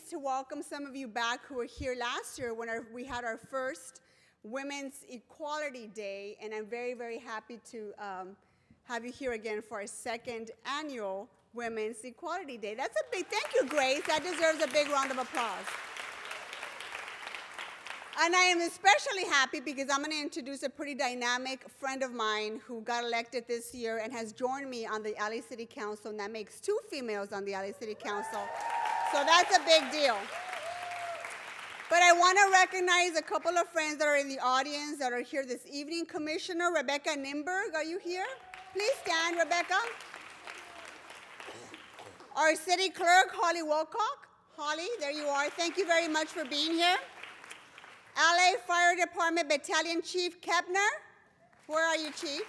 pleased to welcome some of you back who were here last year when we had our first Women's Equality Day, and I'm very, very happy to have you here again for our second annual Women's Equality Day. That's a big, thank you, Grace. That deserves a big round of applause. And I am especially happy because I'm going to introduce a pretty dynamic friend of mine who got elected this year and has joined me on the LA City Council, and that makes 2 females on the LA City Council. So that's a big deal. But I want to recognize a couple of friends that are in the audience that are here this evening. Commissioner Rebecca Nimberg, are you here? Please stand, Rebecca. Our City Clerk, Holly Wilcock. Holly, there you are. Thank you very much for being here. LA Fire Department Battalion Chief Kepner. Where are you, Chief?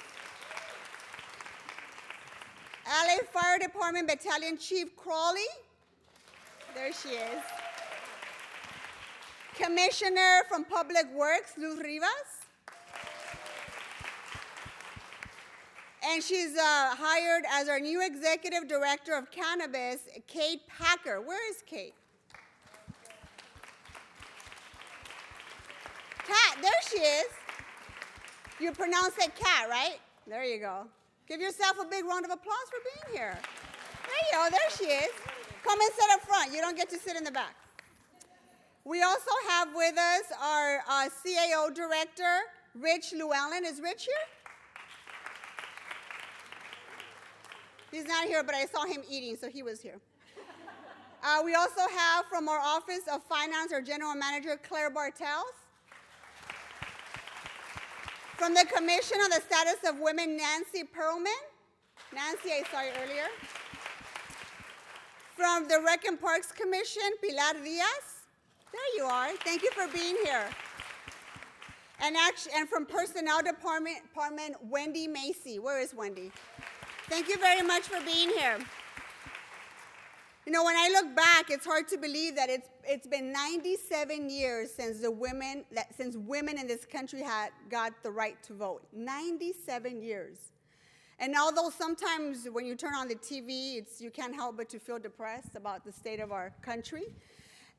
LA Fire Department Battalion Chief Crawley. There she is. Commissioner from Public Works, Luz Rivas. And she's hired as our new Executive Director of Cannabis, Kate Packer. Where is Kate? Kat, there she is. You pronounce it Kat, right? There you go. Give yourself a big round of applause for being here. There you go, there she is. Come and sit up front. You don't get to sit in the back. We also have with us our CAO Director, Rich Llewellyn. Is Rich here? He's not here, but I saw him eating, so he was here. We also have from our Office of Finance, our General Manager, Claire Bartels. From the Commission on the Status of Women, Nancy Perlman. Nancy, I saw you earlier. From the Rec and Parks Commission, Pilar Diaz. There you are. Thank you for being here. And from Personnel Department, Wendy Macy. Where is Wendy? Thank you very much for being here. You know, when I look back, it's hard to believe that it's been 97 years since women in this country got the right to vote. 97 years. And although sometimes when you turn on the TV, you can't help but to feel depressed about the state of our country.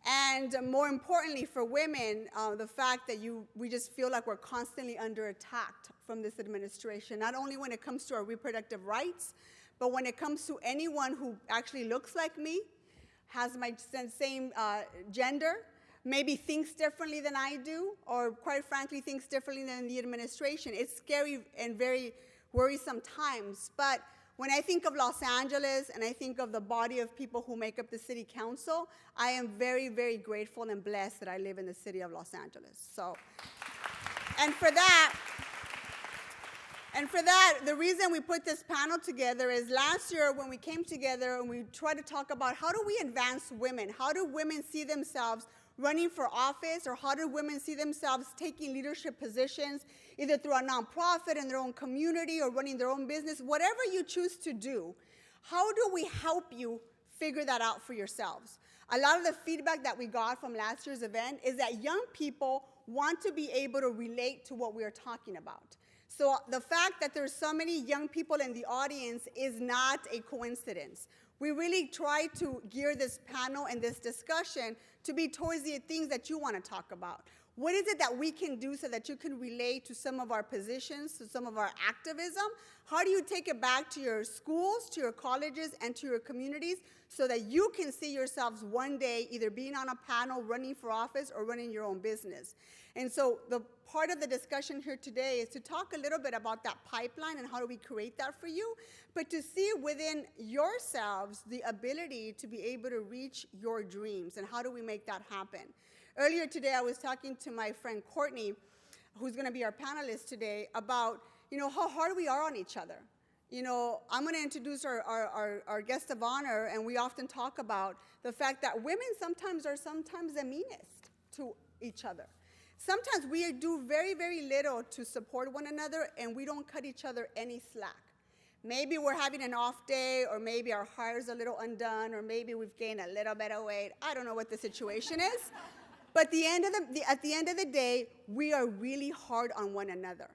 And more importantly for women, the fact that we just feel like we're constantly under attack from this administration, not only when it comes to our reproductive rights, but when it comes to anyone who actually looks like me, has my same gender, maybe thinks differently than I do, or quite frankly thinks differently than the administration. It's scary and very worrisome times. But when I think of Los Angeles and I think of the body of people who make up the city council, I am very, very grateful and blessed that I live in the city of Los Angeles. So, and for that, the reason we put this panel together is last year when we came together and we tried to talk about how do we advance women? How do women see themselves running for office, or how do women see themselves taking leadership positions, either through a nonprofit in their own community or running their own business, whatever you choose to do, how do we help you figure that out for yourselves? A lot of the feedback that we got from last year's event is that young people want to be able to relate to what we are talking about. So the fact that there's so many young people in the audience is not a coincidence. We really try to gear this panel and this discussion to be towards the things that you want to talk about. What is it that we can do so that you can relate to some of our positions, to some of our activism? How do you take it back to your schools, to your colleges, and to your communities so that you can see yourselves one day either being on a panel, running for office, or running your own business? And so the part of the discussion here today is to talk a little bit about that pipeline and how do we create that for you, but to see within yourselves the ability to be able to reach your dreams, and how do we make that happen? Earlier today, I was talking to my friend Courtney, who's going to be our panelist today, about how hard we are on each other. I'm going to introduce our guest of honor, and we often talk about the fact that women sometimes are the meanest to each other. Sometimes we do very, very little to support one another, and we don't cut each other any slack. Maybe we're having an off day, or maybe our hair's a little undone, or maybe we've gained a little bit of weight. I don't know what the situation is. But at the end of the day, we are really hard on one another.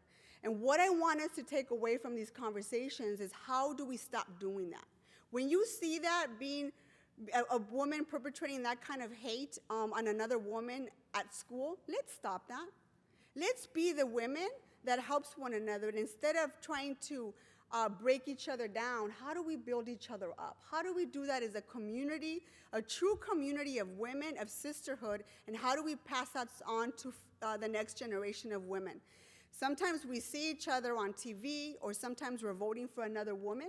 And what I want us to take away from these conversations is how do we stop doing that? When you see that being a woman perpetrating that kind of hate on another woman at school, let's stop that. Let's be the women that helps one another. And instead of trying to break each other down, how do we build each other up? How do we do that as a community, a true community of women, of sisterhood, and how do we pass that on to the next generation of women? Sometimes we see each other on TV, or sometimes we're voting for another woman,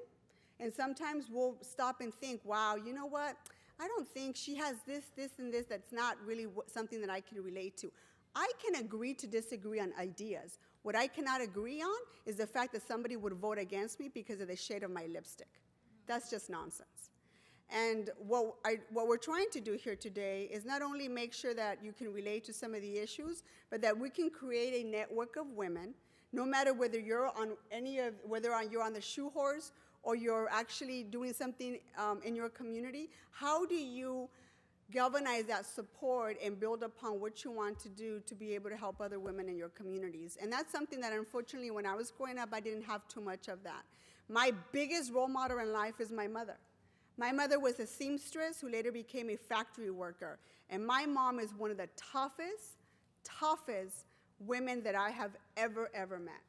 and sometimes we'll stop and think, wow, you know what? I don't think she has this, and this that's not really something that I can relate to. I can agree to disagree on ideas. What I cannot agree on is the fact that somebody would vote against me because of the shade of my lipstick. That's just nonsense. And what we're trying to do here today is not only make sure that you can relate to some of the issues, but that we can create a network of women, no matter whether you're on you're on the shoe horse or you're actually doing something in your community. How do you galvanize that support and build upon what you want to do to be able to help other women in your communities? And that's something that, unfortunately, when I was growing up, I didn't have too much of that. My biggest role model in life is my mother. My mother was a seamstress who later became a factory worker. And my mom is one of the toughest women that I have ever met.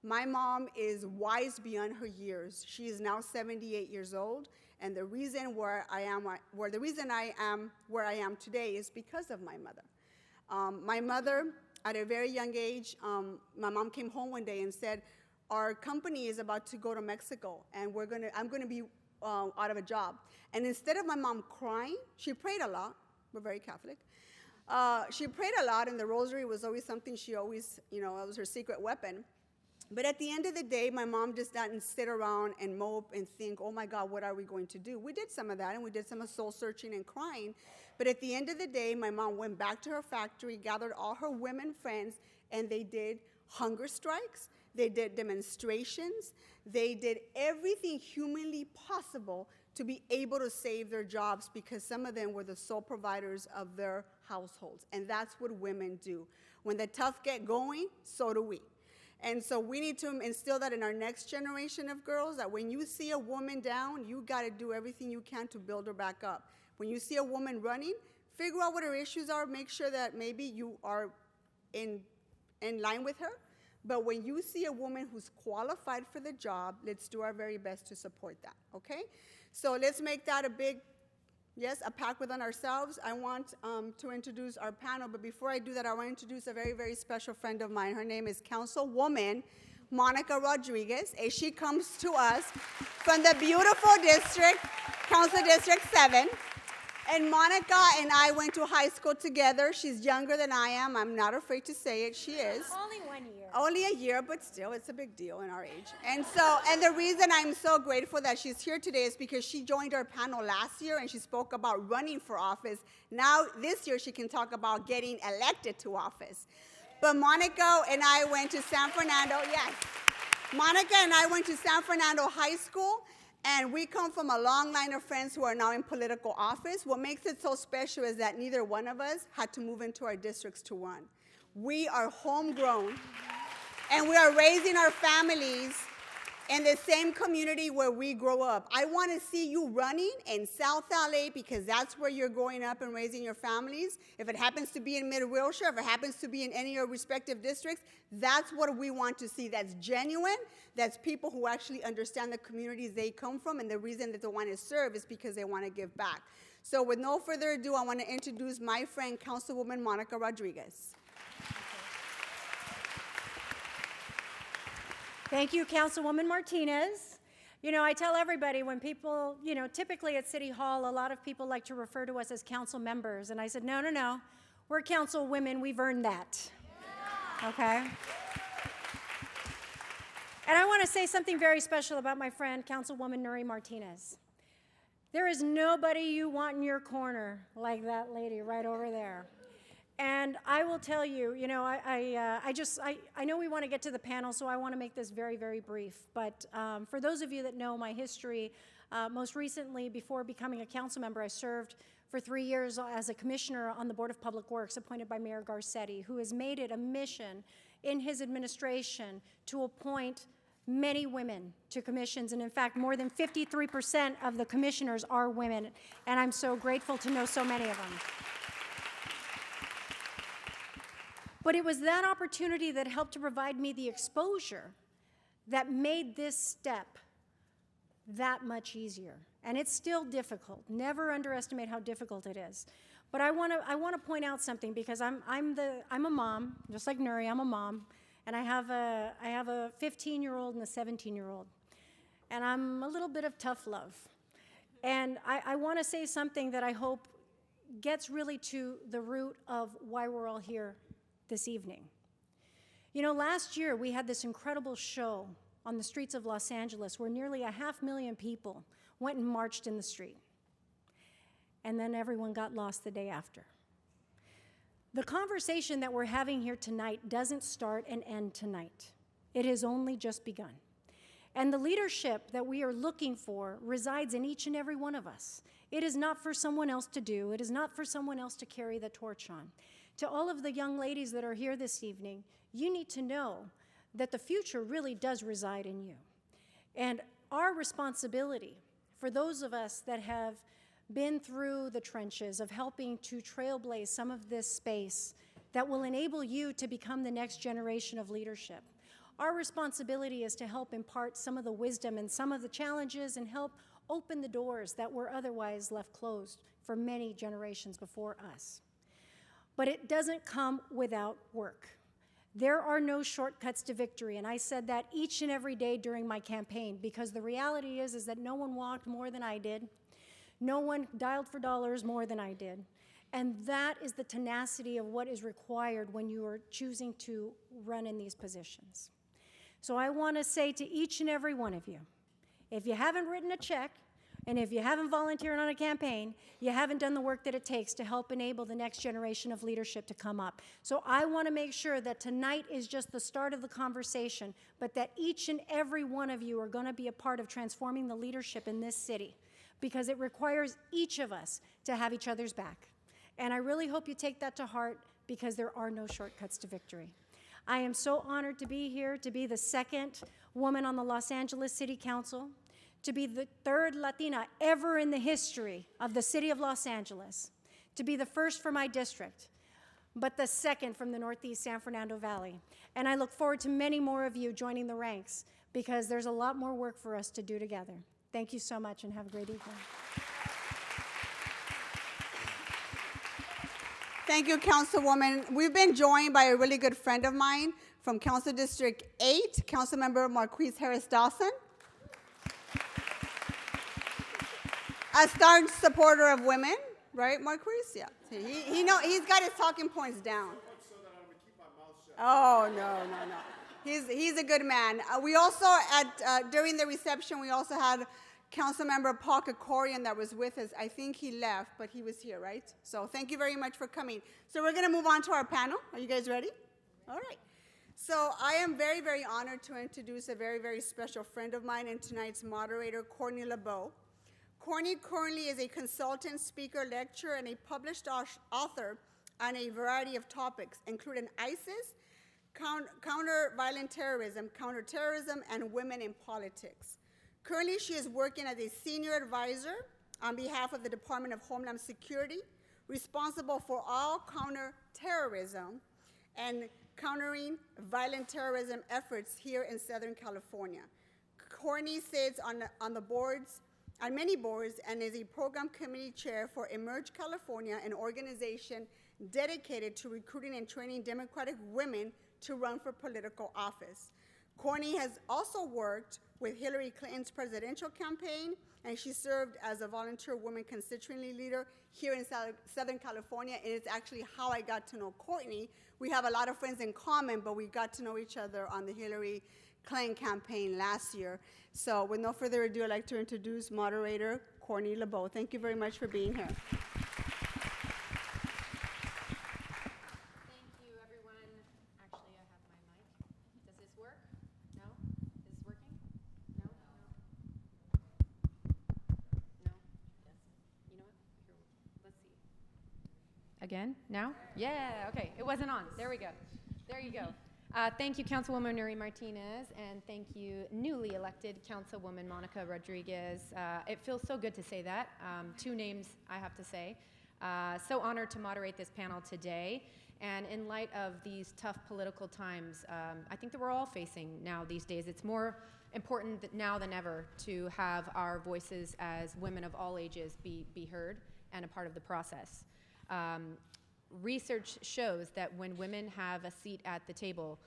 My mom is wise beyond her years. She is now 78 years old. And the reason where I am where I am today is because of my mother. My mother, at a very young age, my mom came home one day and said, our company is about to go to Mexico, and I'm gonna be out of a job. And instead of my mom crying, she prayed a lot. We're very Catholic. She prayed a lot, and the rosary was always something she always, it was her secret weapon. But at the end of the day, my mom just didn't sit around and mope and think, oh my God, what are we going to do? We did some of that, and we did some of soul searching and crying. But at the end of the day, my mom went back to her factory, gathered all her women friends, and they did hunger strikes. They did demonstrations. They did everything humanly possible to be able to save their jobs, because some of them were the sole providers of their households. And that's what women do. When the tough get going, so do we. And so we need to instill that in our next generation of girls, that when you see a woman down, you got to do everything you can to build her back up. When you see a woman running, figure out what her issues are, make sure that maybe you are in line with her. But when you see a woman who's qualified for the job, let's do our very best to support that, okay? So let's make that a pact within ourselves. I want to introduce our panel, but before I do that, I want to introduce a very, very special friend of mine. Her name is Councilwoman Monica Rodriguez, and she comes to us from the beautiful district, Council District 7. And Monica and I went to high school together. She's younger than I am. I'm not afraid to say it. She is. Only 1 year. Only a year, but still, it's a big deal in our age. And the reason I'm so grateful that she's here today is because she joined our panel last year and she spoke about running for office. Now, this year, she can talk about getting elected to office. But Monica and I went to San Fernando, yes. Monica and I went to San Fernando High School, and we come from a long line of friends who are now in political office. What makes it so special is that neither one of us had to move into our districts to run. We are homegrown, and we are raising our families in the same community where we grow up. I want to see you running in South LA, because that's where you're growing up and raising your families. If it happens to be in Mid-Wilshire, if it happens to be in any of your respective districts, that's what we want to see. That's genuine. That's people who actually understand the communities they come from, and the reason that they want to serve is because they want to give back. So with no further ado, I want to introduce my friend, Councilwoman Monica Rodriguez. Thank you, Councilwoman Martinez. I tell everybody when people, typically at City Hall, a lot of people like to refer to us as council members. And I said, no, we're council women. We've earned that. Yeah. Okay? And I want to say something very special about my friend, Councilwoman Nury Martinez. There is nobody you want in your corner like that lady right over there. And I will tell you, I know we want to get to the panel, so I want to make this very, very brief. But for those of you that know my history, most recently, before becoming a council member, I served for 3 years as a commissioner on the Board of Public Works appointed by Mayor Garcetti, who has made it a mission in his administration to appoint many women to commissions, and in fact, more than 53% of the commissioners are women, and I'm so grateful to know so many of them. But it was that opportunity that helped to provide me the exposure that made this step that much easier. And it's still difficult. Never underestimate how difficult it is. But I want to point out something, because I'm a mom, just like Nury. I'm a mom, and I have a 15-year-old and a 17-year-old, and I'm a little bit of tough love. And I want to say something that I hope gets really to the root of why we're all here this evening. You know, last year we had this incredible show on the streets of Los Angeles where nearly 500,000 people went and marched in the street. And then everyone got lost the day after. The conversation that we're having here tonight doesn't start and end tonight. It has only just begun. And the leadership that we are looking for resides in each and every one of us. It is not for someone else to do. It is not for someone else to carry the torch on. To all of the young ladies that are here this evening, you need to know that the future really does reside in you. And our responsibility for those of us that have been through the trenches of helping to trailblaze some of this space that will enable you to become the next generation of leadership. Our responsibility is to help impart some of the wisdom and some of the challenges and help open the doors that were otherwise left closed for many generations before us. But it doesn't come without work. There are no shortcuts to victory, and I said that each and every day during my campaign, because the reality is that no one walked more than I did. No one dialed for dollars more than I did. And that is the tenacity of what is required when you are choosing to run in these positions. So I want to say to each and every one of you, if you haven't written a check, and if you haven't volunteered on a campaign, you haven't done the work that it takes to help enable the next generation of leadership to come up. So I want to make sure that tonight is just the start of the conversation, but that each and every one of you are going to be a part of transforming the leadership in this city, because it requires each of us to have each other's back. And I really hope you take that to heart, because there are no shortcuts to victory. I am so honored to be here, to be the second woman on the Los Angeles City Council, to be the third Latina ever in the history of the city of Los Angeles, to be the first for my district, but the second from the Northeast San Fernando Valley. And I look forward to many more of you joining the ranks, because there's a lot more work for us to do together. Thank you so much, and have a great evening. Thank you, Councilwoman. We've been joined by a really good friend of mine from Council District 8, Councilmember Marquise Harris-Dawson. A staunch supporter of women, right, Marquise? Yeah. He's got his talking points down. Oh, no. He's a good man. We also, during the reception, we also had Councilmember Paul Kekorian that was with us. I think he left, but he was here, right? So thank you very much for coming. So we're going to move on to our panel. Are you guys ready? All right. So I am very, very honored to introduce a very, very special friend of mine and tonight's moderator, Courtney LeBeau. Courtney currently is a consultant, speaker, lecturer, and a published author on a variety of topics, including ISIS, counter-violent terrorism, counterterrorism, and women in politics. Currently, she is working as a senior advisor on behalf of the Department of Homeland Security, responsible for all counterterrorism and countering violent terrorism efforts here in Southern California. Courtney sits on many boards, and is a program committee chair for Emerge California, an organization dedicated to recruiting and training Democratic women to run for political office. Courtney has also worked with Hillary Clinton's presidential campaign, and she served as a volunteer woman constituency leader here in Southern California, and it's actually how I got to know Courtney. We have a lot of friends in common, but we got to know each other on the Hillary Clinton campaign last year. So with no further ado, I'd like to introduce moderator Courtney LeBeau. Thank you very much for being here. Thank you, everyone. Actually, I have my mic. Does this work? No? Is this working? No? No? Yes. You know what? Here, let's see. Again? Now? Yeah, okay. It wasn't on. There we go. There you go. Thank you, Councilwoman Nury Martinez, and thank you, newly elected Councilwoman Monica Rodriguez. It feels so good to say that. Two names, I have to say. So honored to moderate this panel today. And in light of these tough political times, I think that we're all facing now these days. It's more important now than ever to have our voices as women of all ages be heard and a part of the process. Research shows that when women have a seat at the table,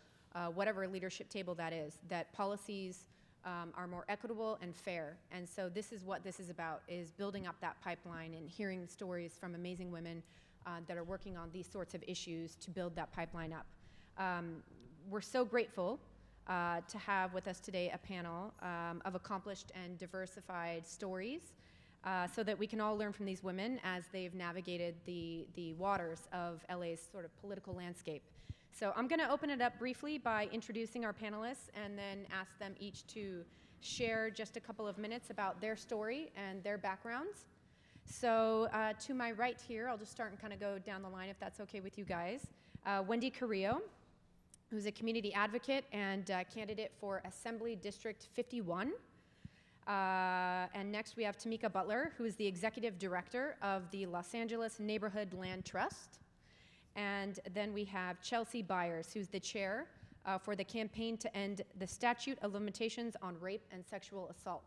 whatever leadership table that is, that policies are more equitable and fair. And so this is what this is about, is building up that pipeline and hearing stories from amazing women that are working on these sorts of issues to build that pipeline up. We're so grateful to have with us today a panel of accomplished and diversified stories so that we can all learn from these women as they've navigated the waters of LA's sort of political landscape. So I'm going to open it up briefly by introducing our panelists and then ask them each to share just a couple of minutes about their story and their backgrounds. So to my right here, I'll just start and kind of go down the line if that's okay with you guys. Wendy Carrillo, who's a community advocate and candidate for Assembly District 51. And next we have Tamika Butler, who is the executive director of the Los Angeles Neighborhood Land Trust. And then we have Chelsea Byers, who's the chair for the campaign to end the statute of limitations on rape and sexual assault.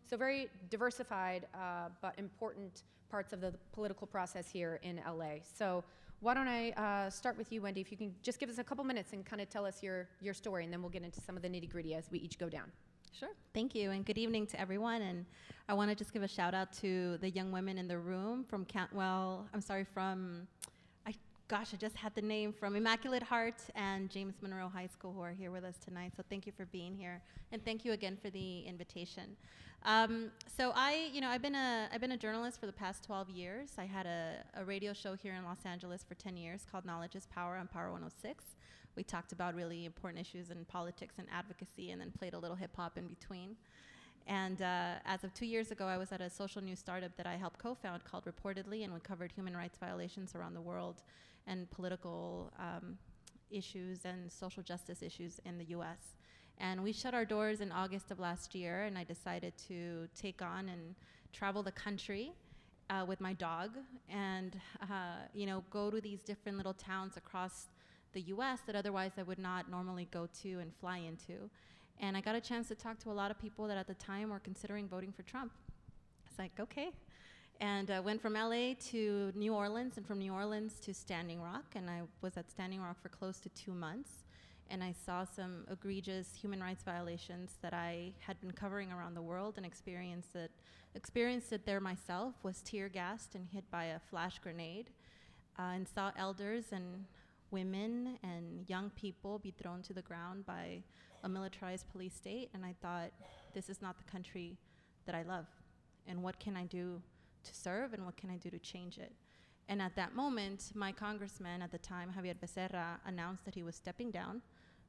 So very diversified but important parts of the political process here in LA. So why don't I start with you, Wendy, if you can just give us a couple minutes and kind of tell us your story, and then we'll get into some of the nitty-gritty as we each go down. Sure. Thank you, and good evening to everyone. And I want to just give a shout out to the young women in the room from I just had the name from Immaculate Heart and James Monroe High School who are here with us tonight. So thank you for being here, and thank you again for the invitation. So I've been a journalist for the past 12 years. I had a radio show here in Los Angeles for 10 years called Knowledge is Power on Power 106. We talked about really important issues in politics and advocacy, and then played a little hip hop in between. And as of 2 years ago, I was at a social news startup that I helped co-found called Reportedly, and we covered human rights violations around the world and political issues and social justice issues in the US. And we shut our doors in August of last year, and I decided to take on and travel the country with my dog and go to these different little towns across the US that otherwise I would not normally go to and fly into. And I got a chance to talk to a lot of people that at the time were considering voting for Trump. It's like, okay. And I went from LA to New Orleans, and from New Orleans to Standing Rock. And I was at Standing Rock for close to 2 months. And I saw some egregious human rights violations that I had been covering around the world, and experienced it there myself, was tear gassed and hit by a flash grenade, and saw elders and women and young people be thrown to the ground by a militarized police state. And I thought, this is not the country that I love. And what can I do to serve, and what can I do to change it? And at that moment, my congressman at the time, Javier Becerra, announced that he was stepping down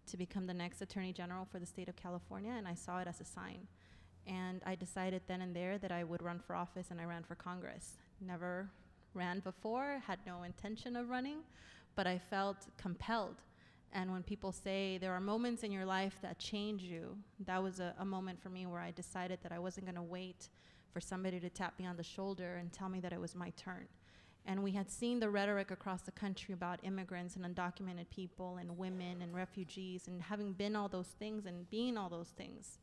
to become the next Attorney General for the state of California, and I saw it as a sign. And I decided then and there that I would run for office, and I ran for Congress. Never ran before, had no intention of running, but I felt compelled. And when people say there are moments in your life that change you, that was a moment for me where I decided that I wasn't going to wait for somebody to tap me on the shoulder and tell me that it was my turn. And we had seen the rhetoric across the country about immigrants and undocumented people and women and refugees, and having been all those things and being all those things,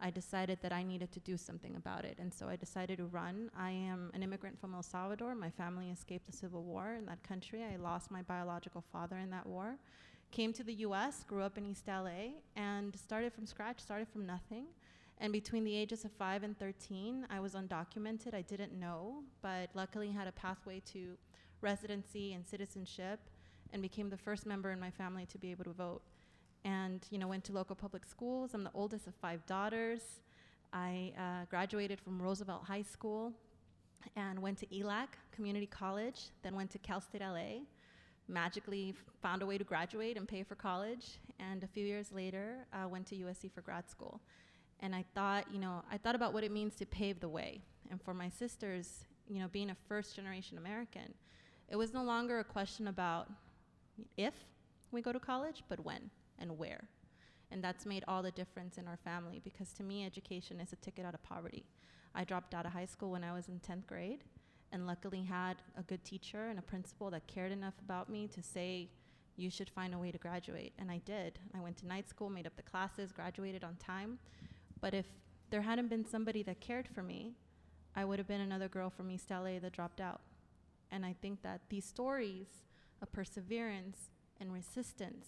I decided that I needed to do something about it. And so I decided to run. I am an immigrant from El Salvador. My family escaped the civil war in that country. I lost my biological father in that war. Came to the US, grew up in East LA, and started from scratch, started from nothing. And between the ages of 5 and 13, I was undocumented. I didn't know, but luckily had a pathway to residency and citizenship, and became the first member in my family to be able to vote. And went to local public schools. I'm the oldest of 5 daughters. I graduated from Roosevelt High School and went to ELAC Community College, then went to Cal State LA, magically found a way to graduate and pay for college, and a few years later, went to USC for grad school. And I thought about what it means to pave the way. And for my sisters, being a first-generation American, it was no longer a question about if we go to college, but when. and where. And that's made all the difference in our family, because to me, education is a ticket out of poverty. I dropped out of high school when I was in 10th grade, and luckily had a good teacher and a principal that cared enough about me to say, you should find a way to graduate. And I did. I went to night school, made up the classes, graduated on time. But if there hadn't been somebody that cared for me, I would have been another girl from East LA that dropped out. And I think that these stories of perseverance and resistance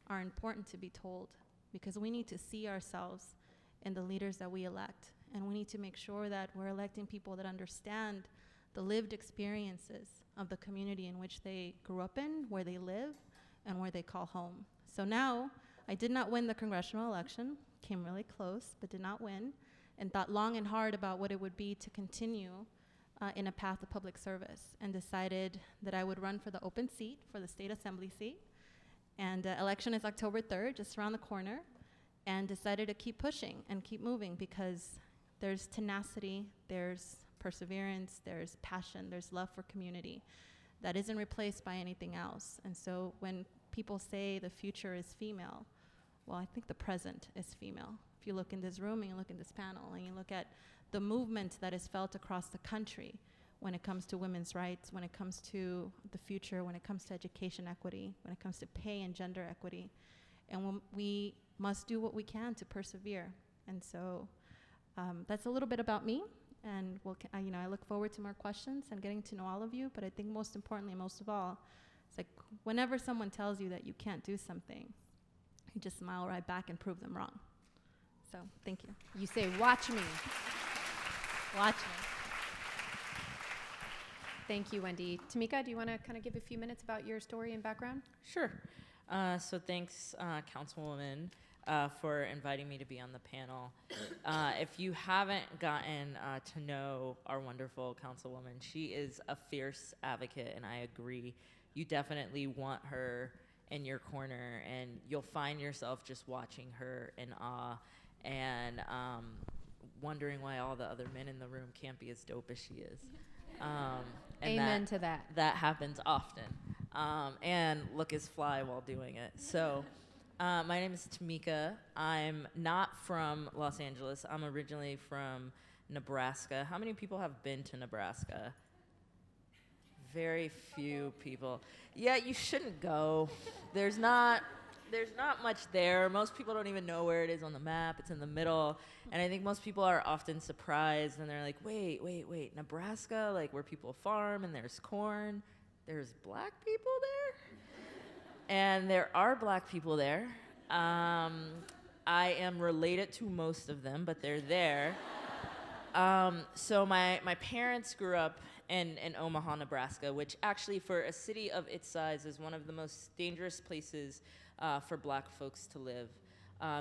are important to be told, because we need to see ourselves in the leaders that we elect. And we need to make sure that we're electing people that understand the lived experiences of the community in which they grew up in, where they live, and where they call home. So now, I did not win the congressional election, came really close, but did not win, and thought long and hard about what it would be to continue in a path of public service, and decided that I would run for the open seat, for the state assembly seat. And election is October 3rd, just around the corner, and decided to keep pushing and keep moving, because there's tenacity, there's perseverance, there's passion, there's love for community that isn't replaced by anything else. And so when people say the future is female, well, I think the present is female. If you look in this room and you look in this panel and you look at the movement that is felt across the country when it comes to women's rights, when it comes to the future, when it comes to education equity, when it comes to pay and gender equity, and we must do what we can to persevere. And so that's a little bit about me. And I look forward to more questions and getting to know all of you. But I think most importantly, most of all, it's like whenever someone tells you that you can't do something, you just smile right back and prove them wrong. So thank you. You say, watch me. Watch me. Thank you, Wendy. Tamika, do you want to kind of give a few minutes about your story and background? Sure. So thanks, Councilwoman, for inviting me to be on the panel. If you haven't gotten to know our wonderful Councilwoman, she is a fierce advocate, and I agree. You definitely want her in your corner, and you'll find yourself just watching her in awe and wondering why all the other men in the room can't be as dope as she is. And Amen to that. That happens often. And look as fly while doing it. So my name is Tamika. I'm not from Los Angeles. I'm originally from Nebraska. How many people have been to Nebraska? Very few people. Yeah, you shouldn't go. There's not much there. Most people don't even know where it is on the map. It's in the middle. And I think most people are often surprised, and they're like, wait, Nebraska, like where people farm and there's corn, there's black people there? And there are black people there. I am related to most of them, but they're there. So my parents grew up in Omaha, Nebraska, which actually for a city of its size is one of the most dangerous places for black folks to live.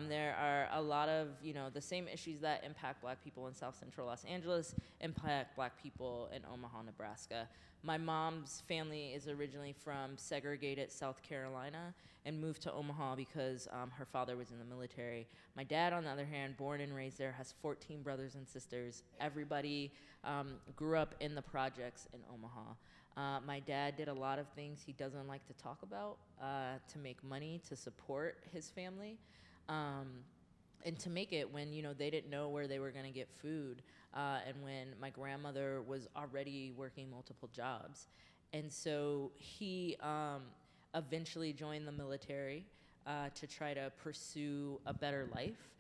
There are a lot of, the same issues that impact black people in South Central Los Angeles impact black people in Omaha, Nebraska. My mom's family is originally from segregated South Carolina and moved to Omaha because her father was in the military. My dad, on the other hand, born and raised there, has 14 brothers and sisters. Everybody grew up in the projects in Omaha. My dad did a lot of things he doesn't like to talk about to make money to support his family. And to make it when, they didn't know where they were going to get food, and when my grandmother was already working multiple jobs. And so he eventually joined the military to try to pursue a better life.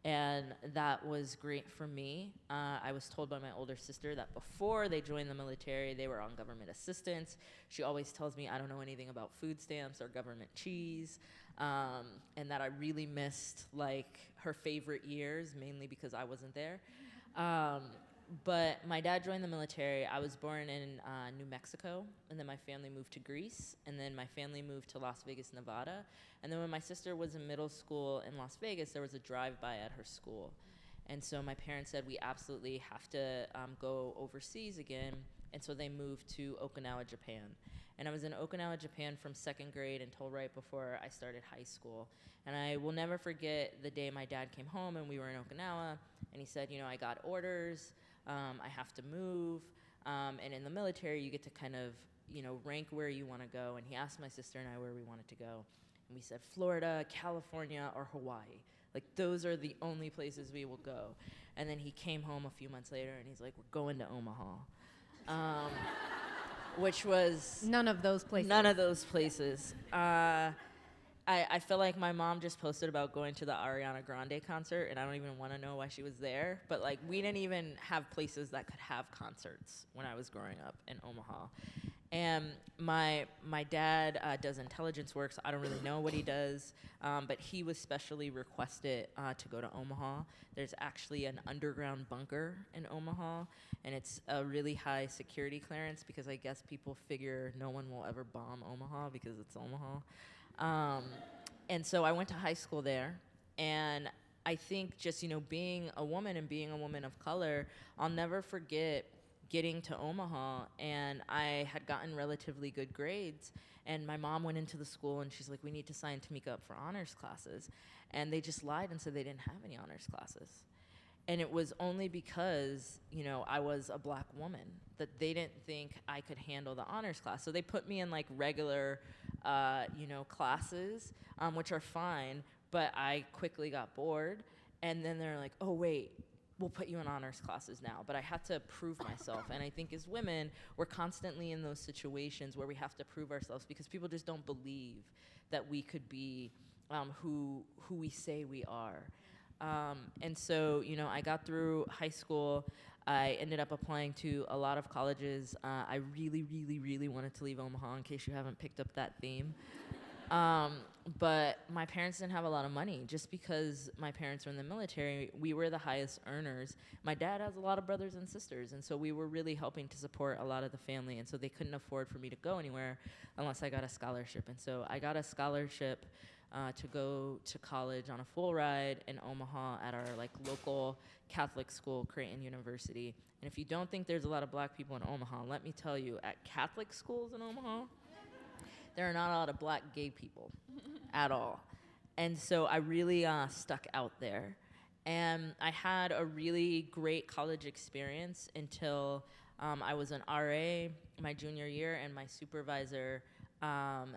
And that was great for me. I was told by my older sister that before they joined the military, they were on government assistance. She always tells me I don't know anything about food stamps or government cheese, and that I really missed her favorite years, mainly because I wasn't there. But my dad joined the military. I was born in New Mexico, and then my family moved to Greece, and then my family moved to Las Vegas, Nevada. And then when my sister was in middle school in Las Vegas, there was a drive-by at her school. And so my parents said, we absolutely have to go overseas again, and so they moved to Okinawa, Japan. And I was in Okinawa, Japan from 2nd grade until right before I started high school. And I will never forget the day my dad came home and we were in Okinawa, and he said, I got orders, I have to move, and in the military you get to kind of, rank where you want to go. And he asked my sister and I where we wanted to go. And we said Florida, California, or Hawaii. Like, those are the only places we will go. And then he came home a few months later, and he's like, we're going to Omaha. Which was... None of those places. None of those places. I feel like my mom just posted about going to the Ariana Grande concert, and I don't even want to know why she was there. But, like, we didn't even have places that could have concerts when I was growing up in Omaha. And my dad does intelligence work, so I don't really know what he does. But he was specially requested to go to Omaha. There's actually an underground bunker in Omaha, and it's a really high security clearance because I guess people figure no one will ever bomb Omaha because it's Omaha. And so I went to high school there, and I think just, you know, being a woman and being a woman of color, I'll never forget getting to Omaha, and I had gotten relatively good grades, and my mom went into the school and she's like, we need to sign Tamika up for honors classes. And they just lied and said they didn't have any honors classes. And it was only because, you know, I was a black woman that they didn't think I could handle the honors class. So they put me in like regular, you know, classes, which are fine, but I quickly got bored. And then they're like, oh, wait, we'll put you in honors classes now. But I had to prove myself. And I think as women, we're constantly in those situations where we have to prove ourselves because people just don't believe that we could be who we say we are. And so, you know, I got through high school. I ended up applying to a lot of colleges. I really, really, really wanted to leave Omaha, in case you haven't picked up that theme. But my parents didn't have a lot of money. Just because my parents were in the military, we were the highest earners. My dad has a lot of brothers and sisters, and so we were really helping to support a lot of the family, and so they couldn't afford for me to go anywhere unless I got a scholarship. And so I got a scholarship to go to college on a full ride in Omaha at our like local Catholic school, Creighton University. And if you don't think there's a lot of black people in Omaha, let me tell you, at Catholic schools in Omaha, there are not a lot of black gay people at all. And so I really stuck out there. And I had a really great college experience until I was an RA my junior year, and my supervisor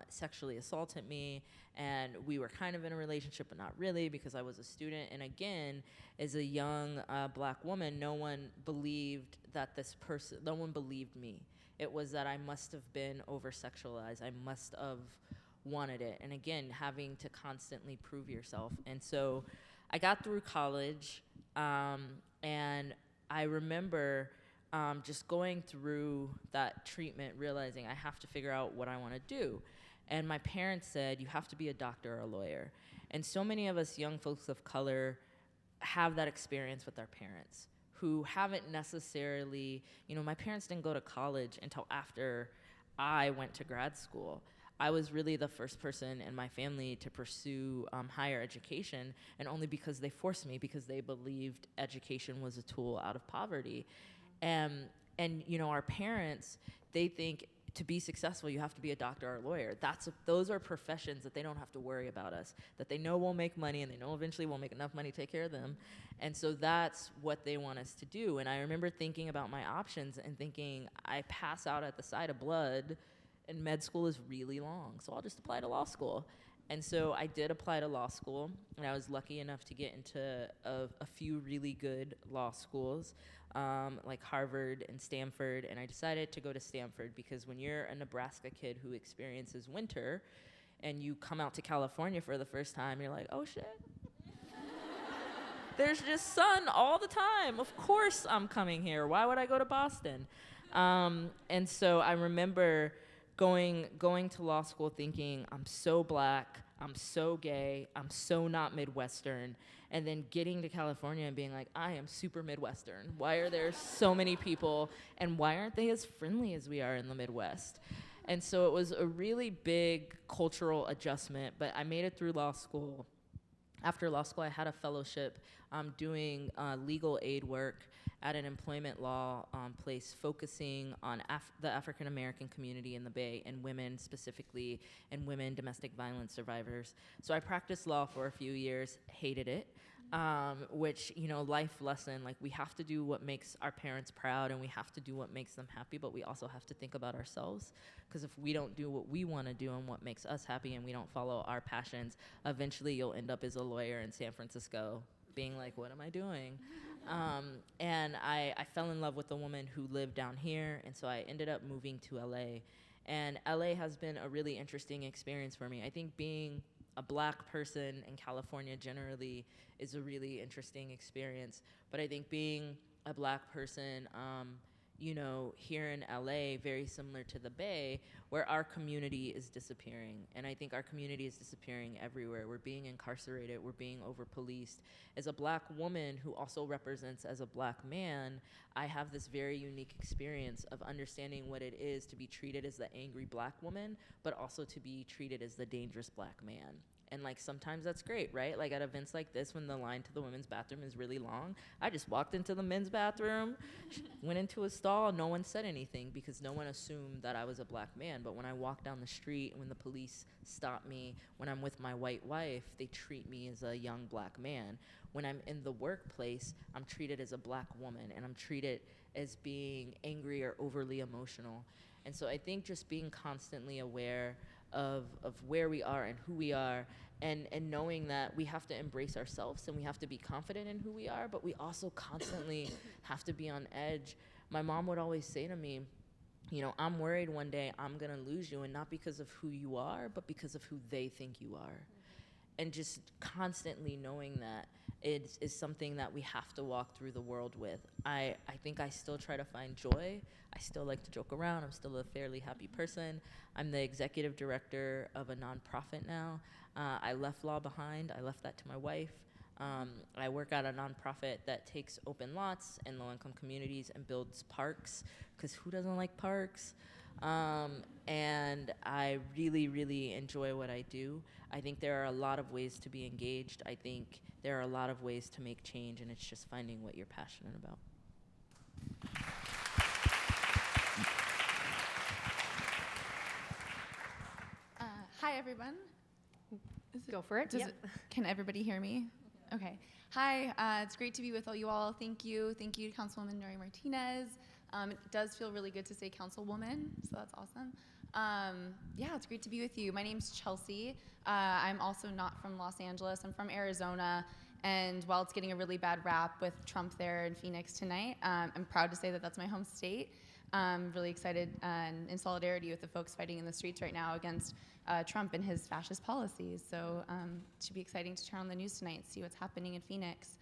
sexually assaulted me, and we were kind of in a relationship, but not really, because I was a student. And again, as a young black woman, no one believed me. It was that I must have been over-sexualized. I must have wanted it. And again, having to constantly prove yourself. And so I got through college, and I remember just going through that treatment, realizing I have to figure out what I want to do. And my parents said, you have to be a doctor or a lawyer. And so many of us young folks of color have that experience with our parents, who haven't necessarily, you know, my parents didn't go to college until after I went to grad school. I was really the first person in my family to pursue higher education, and only because they forced me, because they believed education was a tool out of poverty. And you know, our parents, they think to be successful, you have to be a doctor or a lawyer. Those are professions that they don't have to worry about us, that they know will make money, and they know eventually we'll make enough money to take care of them. And so that's what they want us to do. And I remember thinking about my options and thinking, I pass out at the sight of blood, and med school is really long, so I'll just apply to law school. And so I did apply to law school, and I was lucky enough to get into a few really good law schools, like Harvard and Stanford. And I decided to go to Stanford because when you're a Nebraska kid who experiences winter and you come out to California for the first time, you're like, oh shit. There's just sun all the time. Of course I'm coming here. Why would I go to Boston? And so I remember going to law school thinking, I'm so black, I'm so gay, I'm so not Midwestern, and then getting to California and being like, I am super Midwestern. Why are there so many people, and why aren't they as friendly as we are in the Midwest? And so it was a really big cultural adjustment, but I made it through law school. After law school, I had a fellowship doing legal aid work at an employment law place focusing on the African American community in the Bay, and women specifically, and women domestic violence survivors. So I practiced law for a few years, hated it. which, life lesson, like we have to do what makes our parents proud and we have to do what makes them happy, but we also have to think about ourselves, because if we don't do what we want to do and what makes us happy and we don't follow our passions, eventually you'll end up as a lawyer in San Francisco being like, what am I doing? And I fell in love with a woman who lived down here, and so I ended up moving to LA. And LA has been a really interesting experience for me. I think being a Black person in California generally is a really interesting experience. But I think being a Black person, here in LA, very similar to the Bay, where our community is disappearing. And I think our community is disappearing everywhere. We're being incarcerated, we're being over-policed. As a Black woman who also represents as a Black man, I have this very unique experience of understanding what it is to be treated as the angry Black woman, but also to be treated as the dangerous Black man. And like sometimes that's great, right? Like at events like this, when the line to the women's bathroom is really long, I just walked into the men's bathroom, went into a stall, no one said anything because no one assumed that I was a Black man. But when I walk down the street, when the police stop me, when I'm with my white wife, they treat me as a young Black man. When I'm in the workplace, I'm treated as a Black woman, and I'm treated as being angry or overly emotional. And so I think just being constantly aware of where we are and who we are, and knowing that we have to embrace ourselves and we have to be confident in who we are, but we also constantly have to be on edge. My mom would always say to me, I'm worried one day I'm gonna lose you, and not because of who you are, but because of who they think you are. And just constantly knowing that is something that we have to walk through the world with. I think I still try to find joy. I still like to joke around. I'm still a fairly happy person. I'm the executive director of a nonprofit now. I left law behind. I left that to my wife. I work at a nonprofit that takes open lots in low-income communities and builds parks, because who doesn't like parks? And I really, really enjoy what I do. I think there are a lot of ways to be engaged. I think there are a lot of ways to make change, and it's just finding what you're passionate about. Hi, everyone. Go for it. Can everybody hear me? Okay. Hi, it's great to be with all you all. Thank you. Thank you to Councilwoman Nury Martinez. It does feel really good to say Councilwoman, so that's awesome. It's great to be with you. My name's Chelsea. I'm also not from Los Angeles. I'm from Arizona. And while it's getting a really bad rap with Trump there in Phoenix tonight, I'm proud to say that that's my home state. I'm really excited and in solidarity with the folks fighting in the streets right now against Trump and his fascist policies. So it should be exciting to turn on the news tonight and see what's happening in Phoenix.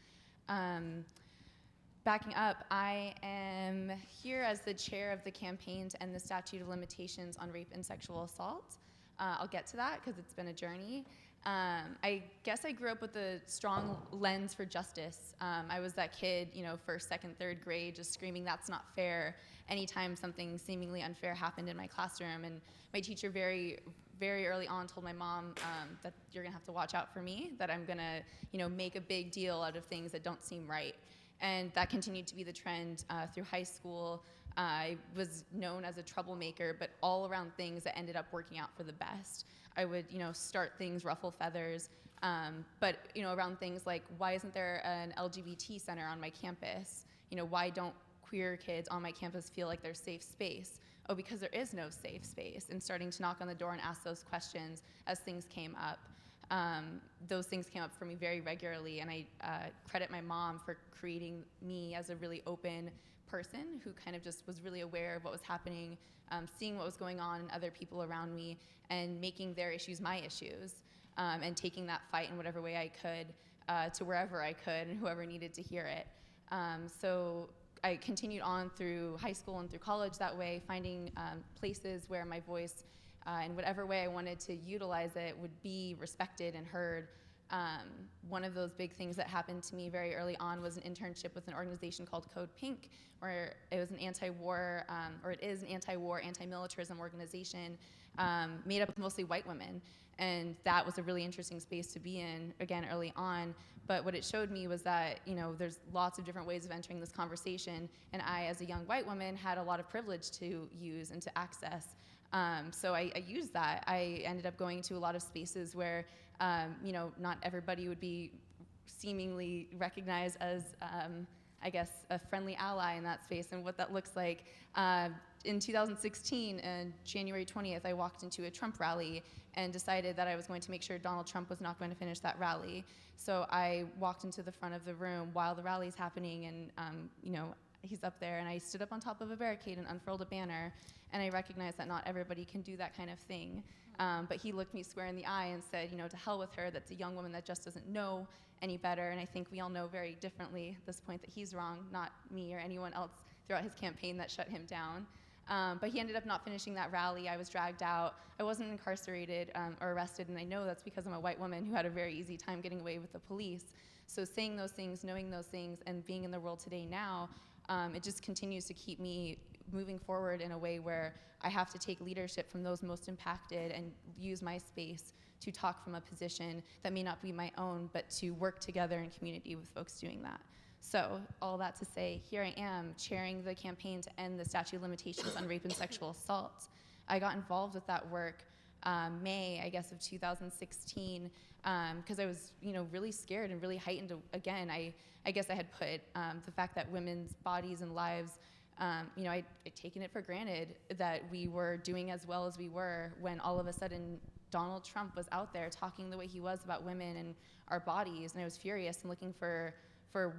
Backing up, I am here as the chair of the campaign to end the statute of limitations on rape and sexual assault. I'll get to that because it's been a journey. I guess I grew up with a strong lens for justice. I was that kid, first, second, third grade, just screaming, "That's not fair," anytime something seemingly unfair happened in my classroom. And my teacher very, very early on told my mom that you're gonna have to watch out for me, that I'm gonna, make a big deal out of things that don't seem right. And that continued to be the trend through high school. I was known as a troublemaker, but all around things that ended up working out for the best. I would, start things, ruffle feathers, but, around things like, why isn't there an LGBT center on my campus? Why don't queer kids on my campus feel like there's safe space? Oh, because there is no safe space. And starting to knock on the door and ask those questions as things came up. Those things came up for me very regularly, and I credit my mom for creating me as a really open person who kind of just was really aware of what was happening, seeing what was going on in other people around me, and making their issues my issues, and taking that fight in whatever way I could to wherever I could and whoever needed to hear it. So I continued on through high school and through college that way, finding places where my voice in whatever way I wanted to utilize it would be respected and heard. One of those big things that happened to me very early on was an internship with an organization called Code Pink, where it was an anti-war, or it is an anti-war, anti-militarism organization made up of mostly white women. And that was a really interesting space to be in, again, early on. But what it showed me was that, there's lots of different ways of entering this conversation. And I, as a young white woman, had a lot of privilege to use and to access. So I used that. I ended up going to a lot of spaces where, not everybody would be seemingly recognized as, I guess, a friendly ally in that space and what that looks like. In 2016, on January 20th, I walked into a Trump rally and decided that I was going to make sure Donald Trump was not going to finish that rally. So I walked into the front of the room while the rally's happening, and he's up there, and I stood up on top of a barricade and unfurled a banner, and I recognized that not everybody can do that kind of thing. But he looked me square in the eye and said, to hell with her, that's a young woman that just doesn't know any better, and I think we all know very differently at this point that he's wrong, not me or anyone else throughout his campaign that shut him down. But he ended up not finishing that rally. I was dragged out. I wasn't incarcerated or arrested, and I know that's because I'm a white woman who had a very easy time getting away with the police. So saying those things, knowing those things, and being in the world today now, it just continues to keep me moving forward in a way where I have to take leadership from those most impacted and use my space to talk from a position that may not be my own, but to work together in community with folks doing that. So all that to say, here I am chairing the campaign to end the statute of limitations on rape and sexual assault. I got involved with that work May, I guess, of 2016, because I was, really scared and really heightened. Again, I guess I had put the fact that women's bodies and lives, I'd taken it for granted that we were doing as well as we were when all of a sudden Donald Trump was out there talking the way he was about women and our bodies, and I was furious and looking for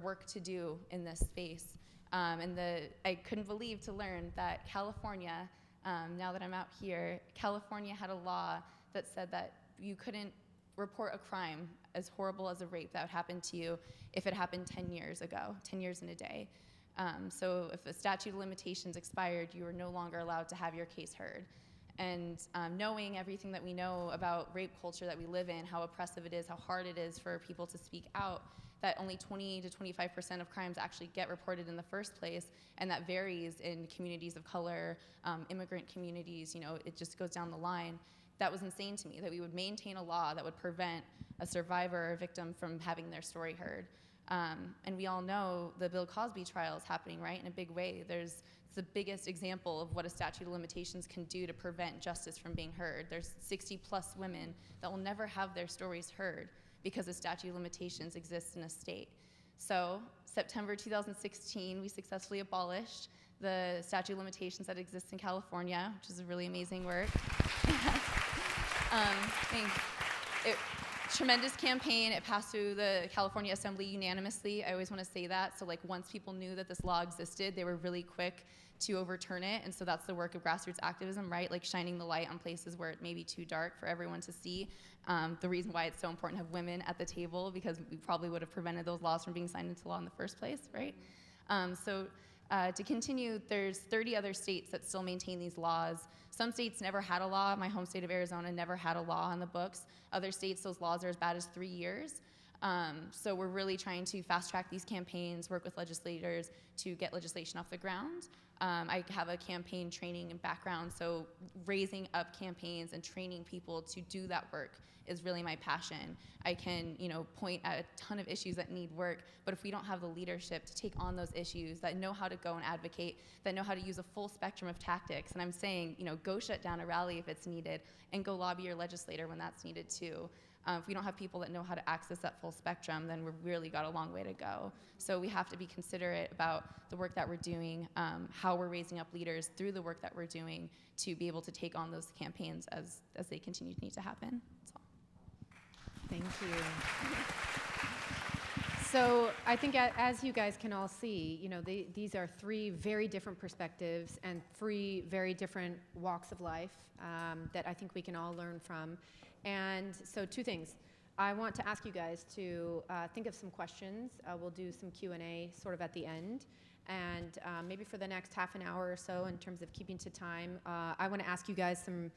work to do in this space. I couldn't believe to learn that California, now that I'm out here, California had a law that said that you couldn't report a crime as horrible as a rape that would happen to you if it happened 10 years ago, 10 years in a day. So if a statute of limitations expired, you were no longer allowed to have your case heard. And knowing everything that we know about rape culture that we live in, how oppressive it is, how hard it is for people to speak out, that only 20 to 25% of crimes actually get reported in the first place, and that varies in communities of color, immigrant communities, it just goes down the line. That was insane to me, that we would maintain a law that would prevent a survivor or victim from having their story heard. And we all know the Bill Cosby trial is happening, right, in a big way. It's the biggest example of what a statute of limitations can do to prevent justice from being heard. There's 60 plus women that will never have their stories heard because the statute of limitations exists in a state. So September 2016, we successfully abolished the statute of limitations that exists in California, which is a really amazing work. Tremendous campaign. It passed through the California Assembly unanimously. I always want to say that. So once people knew that this law existed, they were really quick to overturn it. And so that's the work of grassroots activism, right? Shining the light on places where it may be too dark for everyone to see. The reason why it's so important to have women at the table, because we probably would have prevented those laws from being signed into law in the first place, right? To continue, there's 30 other states that still maintain these laws. Some states never had a law. My home state of Arizona never had a law on the books. Other states, those laws are as bad as 3 years. So we're really trying to fast track these campaigns, work with legislators to get legislation off the ground. I have a campaign training and background, so raising up campaigns and training people to do that work is really my passion. I can, point at a ton of issues that need work, but if we don't have the leadership to take on those issues, that know how to go and advocate, that know how to use a full spectrum of tactics, and I'm saying, go shut down a rally if it's needed, and go lobby your legislator when that's needed too. If we don't have people that know how to access that full spectrum, then we've really got a long way to go. So we have to be considerate about the work that we're doing, how we're raising up leaders through the work that we're doing to be able to take on those campaigns as they continue to need to happen. That's all. Thank you. So I think as you guys can all see, these are three very different perspectives and three very different walks of life that I think we can all learn from. And so two things. I want to ask you guys to think of some questions. We'll do some Q&A sort of at the end. And maybe for the next half an hour or so, in terms of keeping to time, I want to ask you guys some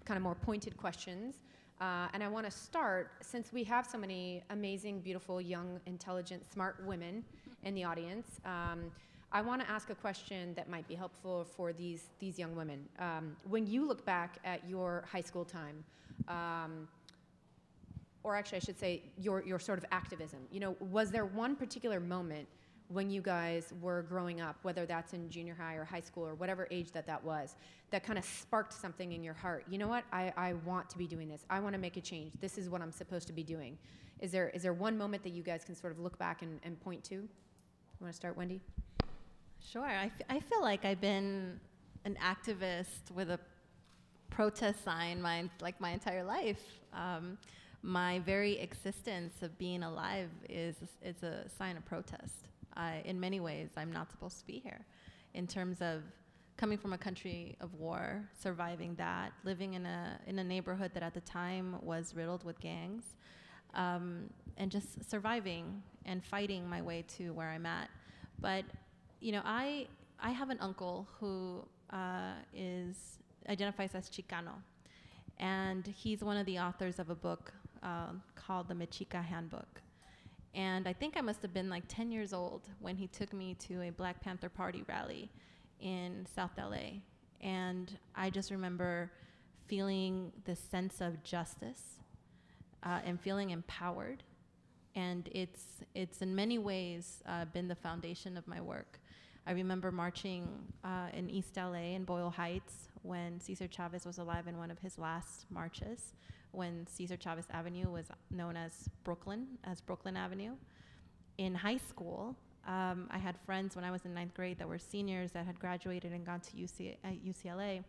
kind of more pointed questions. And I want to start, since we have so many amazing, beautiful, young, intelligent, smart women in the audience, I want to ask a question that might be helpful for these young women. When you look back at your high school time, or actually I should say your sort of activism, was there one particular moment when you guys were growing up, whether that's in junior high or high school or whatever age that was, that kind of sparked something in your heart? You know what? I want to be doing this. I want to make a change. This is what I'm supposed to be doing. Is there one moment that you guys can sort of look back and point to? You want to start, Wendy? Sure. I feel like I've been an activist with a protest sign my entire life. My very existence of being alive is a sign of protest. In many ways, I'm not supposed to be here. In terms of coming from a country of war, surviving that, living in a neighborhood that at the time was riddled with gangs, and just surviving and fighting my way to where I'm at. But I have an uncle who identifies as Chicano, and he's one of the authors of a book called the Mexica Handbook. And I think I must have been like 10 years old when he took me to a Black Panther Party rally in South LA. And I just remember feeling this sense of justice and feeling empowered. And it's in many ways been the foundation of my work. I remember marching in East LA in Boyle Heights when Cesar Chavez was alive in one of his last marches, when Cesar Chavez Avenue was known as Brooklyn Avenue. In high school, I had friends when I was in 9th grade that were seniors that had graduated and gone to UCLA,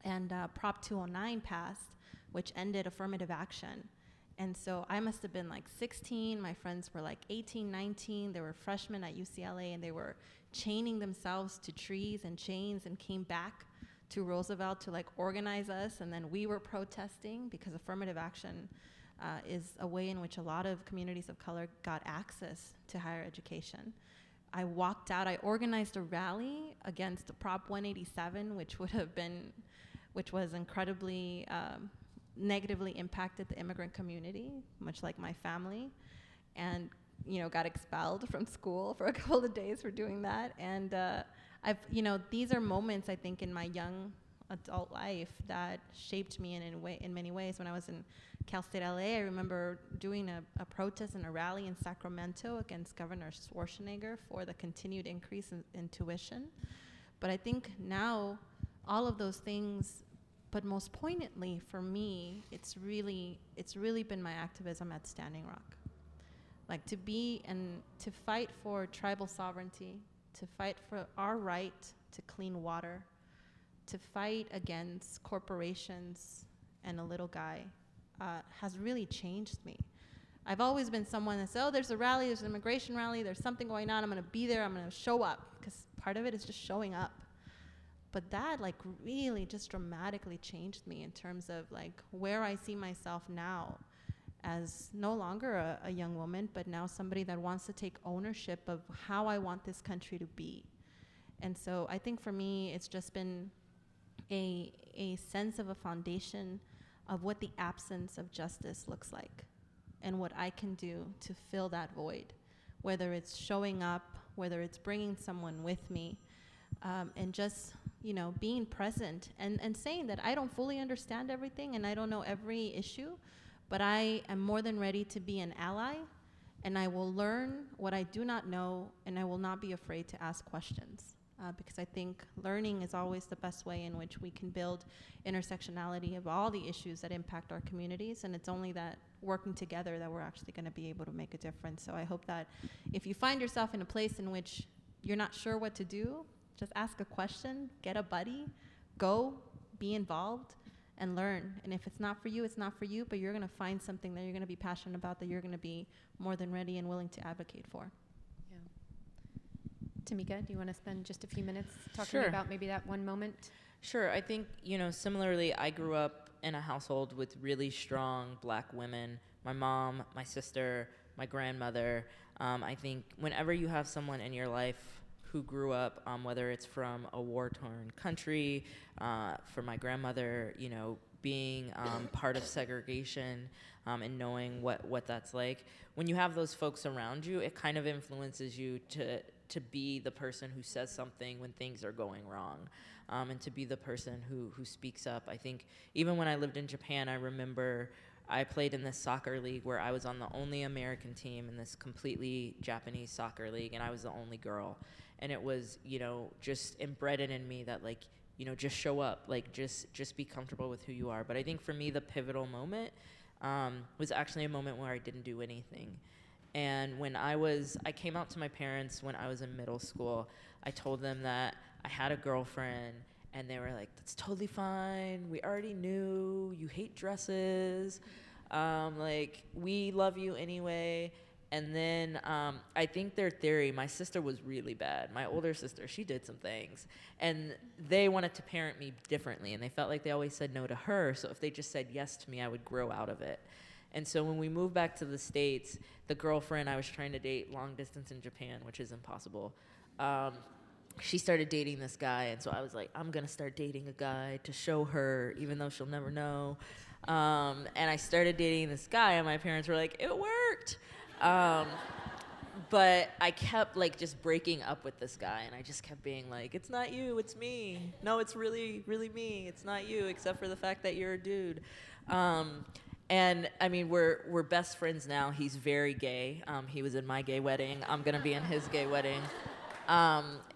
and Prop 209 passed, which ended affirmative action. And so I must have been like 16, my friends were like 18, 19, they were freshmen at UCLA, and they were chaining themselves to trees and chains and came back to Roosevelt to like organize us, and then we were protesting because affirmative action is a way in which a lot of communities of color got access to higher education. I walked out, I organized a rally against Prop 187, which was incredibly negatively impacted the immigrant community, much like my family, and got expelled from school for a couple of days for doing that. And these are moments I think in my young adult life that shaped me in many ways. When I was in Cal State LA, I remember doing a protest and a rally in Sacramento against Governor Schwarzenegger for the continued increase in tuition. But I think now all of those things, but most poignantly for me, it's really been my activism at Standing Rock. Like to fight for tribal sovereignty, to fight for our right to clean water, to fight against corporations and a little guy has really changed me. I've always been someone that says, oh, there's a rally, there's an immigration rally, there's something going on, I'm gonna be there, I'm gonna show up, because part of it is just showing up. But that like really just dramatically changed me in terms of like where I see myself now as no longer a young woman, but now somebody that wants to take ownership of how I want this country to be. And so I think for me, it's just been a sense of a foundation of what the absence of justice looks like and what I can do to fill that void, whether it's showing up, whether it's bringing someone with me, and just being present and saying that I don't fully understand everything and I don't know every issue, but I am more than ready to be an ally, and I will learn what I do not know, and I will not be afraid to ask questions. Because I think learning is always the best way in which we can build intersectionality of all the issues that impact our communities, and it's only that working together that we're actually going to be able to make a difference. So I hope that if you find yourself in a place in which you're not sure what to do, just ask a question, get a buddy, go, be involved, and learn. And if it's not for you, it's not for you, but you're going to find something that you're going to be passionate about, that you're going to be more than ready and willing to advocate for. Tamika, do you want to spend just a few minutes talking about maybe that one moment? Sure. I think, similarly, I grew up in a household with really strong Black women. My mom, my sister, my grandmother. I think whenever you have someone in your life who grew up, whether it's from a war-torn country, for my grandmother, being part of segregation and knowing what that's like, when you have those folks around you, it kind of influences you to be the person who says something when things are going wrong, and to be the person who speaks up. I think even when I lived in Japan, I remember I played in this soccer league where I was on the only American team in this completely Japanese soccer league, and I was the only girl. And it was, you know, just embedded in me that, like, you know, just show up, like, just be comfortable with who you are. But I think for me, the pivotal moment was actually a moment where I didn't do anything. And when I came out to my parents when I was in middle school. I told them that I had a girlfriend, and they were like, that's totally fine. We already knew you hate dresses. Like, we love you anyway. And then I think their theory, my sister was really bad. My older sister, she did some things. And they wanted to parent me differently, and they felt like they always said no to her. So if they just said yes to me, I would grow out of it. And so when we moved back to the States, the girlfriend I was trying to date long distance in Japan, which is impossible, she started dating this guy. And so I was like, I'm going to start dating a guy to show her, even though she'll never know. And I started dating this guy, and my parents were like, it worked. But I kept, like, just breaking up with this guy, and I just kept being like, it's not you, it's me. No, it's really, really me. It's not you, except for the fact that you're a dude. And I mean, we're best friends now. He's very gay. He was in my gay wedding. I'm gonna be in his gay wedding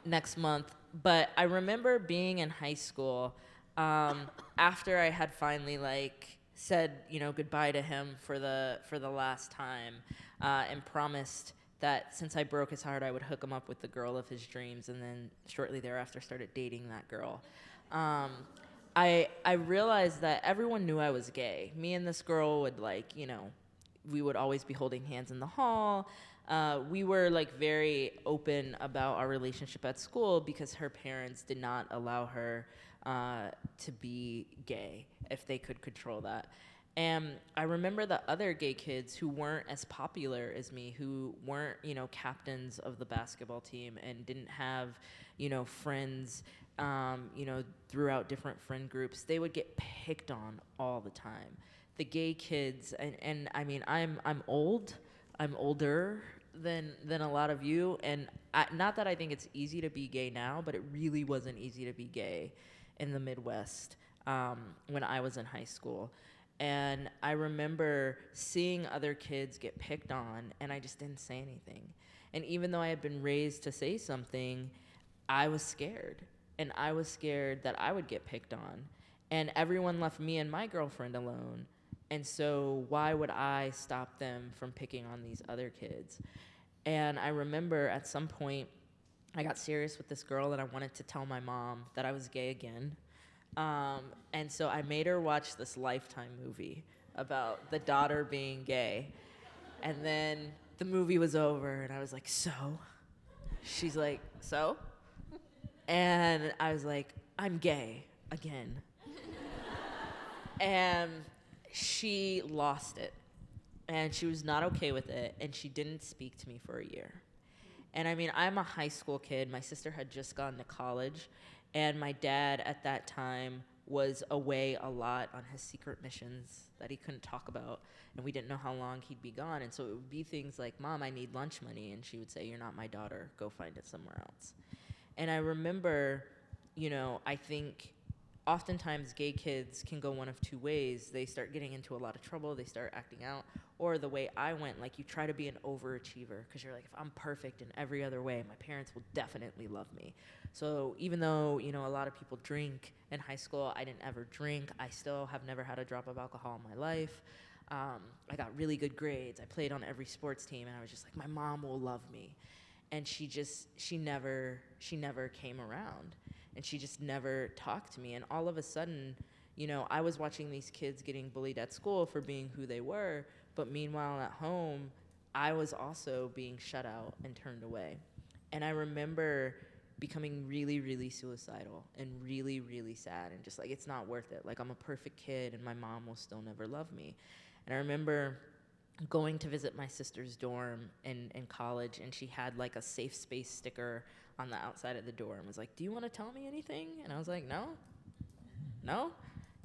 next month. But I remember being in high school after I had finally, like, said, you know, goodbye to him for the last time, and promised that since I broke his heart, I would hook him up with the girl of his dreams, and then shortly thereafter started dating that girl. I realized that everyone knew I was gay. Me and this girl would, like, you know, we would always be holding hands in the hall. We were, like, very open about our relationship at school because her parents did not allow her to be gay if they could control that. And I remember the other gay kids who weren't as popular as me, who weren't, you know, captains of the basketball team and didn't have, you know, friends, you know, throughout different friend groups. They would get picked on all the time. The gay kids, and I mean, I'm older than a lot of you, and not that I think it's easy to be gay now, but it really wasn't easy to be gay in the Midwest when I was in high school. And I remember seeing other kids get picked on, and I just didn't say anything. And even though I had been raised to say something, I was scared. And I was scared that I would get picked on. And everyone left me and my girlfriend alone. And so why would I stop them from picking on these other kids? And I remember at some point, I got serious with this girl, and I wanted to tell my mom that I was gay again. And so I made her watch this Lifetime movie about the daughter being gay. And then the movie was over, and I was like, so? She's like, so? And I was like, I'm gay again. And she lost it. And she was not okay with it, and she didn't speak to me for a year. And I mean, I'm a high school kid. My sister had just gone to college. And my dad at that time was away a lot on his secret missions that he couldn't talk about. And we didn't know how long he'd be gone. And so it would be things like, Mom, I need lunch money. And she would say, you're not my daughter. Go find it somewhere else. And I remember, you know, I think oftentimes gay kids can go one of two ways. They start getting into a lot of trouble. They start acting out. Or the way I went, like, you try to be an overachiever because you're like, if I'm perfect in every other way, my parents will definitely love me. So even though, you know, a lot of people drink in high school, I didn't ever drink. I still have never had a drop of alcohol in my life. I got really good grades. I played on every sports team, and I was just like, my mom will love me. And she never came around, and she just never talked to me. And all of a sudden, you know, I was watching these kids getting bullied at school for being who they were, but meanwhile at home, I was also being shut out and turned away. And I remember becoming really, really suicidal and really, really sad and just like, it's not worth it. Like, I'm a perfect kid and my mom will still never love me. And I remember going to visit my sister's dorm in college, and she had like a safe space sticker on the outside of the door and was like, do you want to tell me anything? And I was like, no.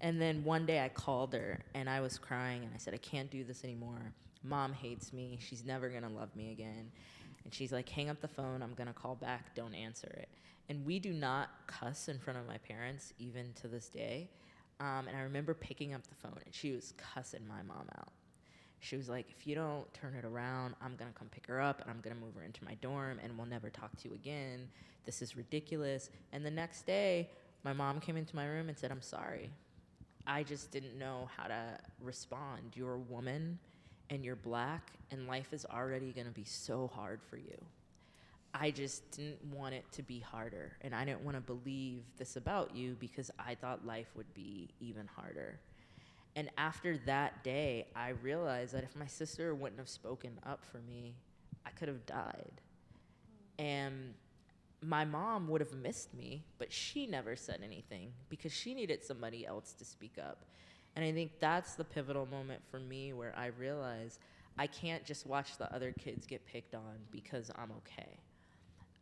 And then one day I called her, and I was crying, and I said, I can't do this anymore. Mom hates me. She's never going to love me again. And she's like, hang up the phone. I'm going to call back. Don't answer it. And we do not cuss in front of my parents, even to this day. And I remember picking up the phone, and she was cussing my mom out. She was like, if you don't turn it around, I'm going to come pick her up, and I'm going to move her into my dorm, and we'll never talk to you again. This is ridiculous. And the next day, my mom came into my room and said, I'm sorry. I just didn't know how to respond. You're a woman, and you're black, and life is already going to be so hard for you. I just didn't want it to be harder, and I didn't want to believe this about you because I thought life would be even harder. And after that day, I realized that if my sister wouldn't have spoken up for me, I could have died. And my mom would have missed me, but she never said anything because she needed somebody else to speak up. And I think that's the pivotal moment for me where I realized I can't just watch the other kids get picked on because I'm okay.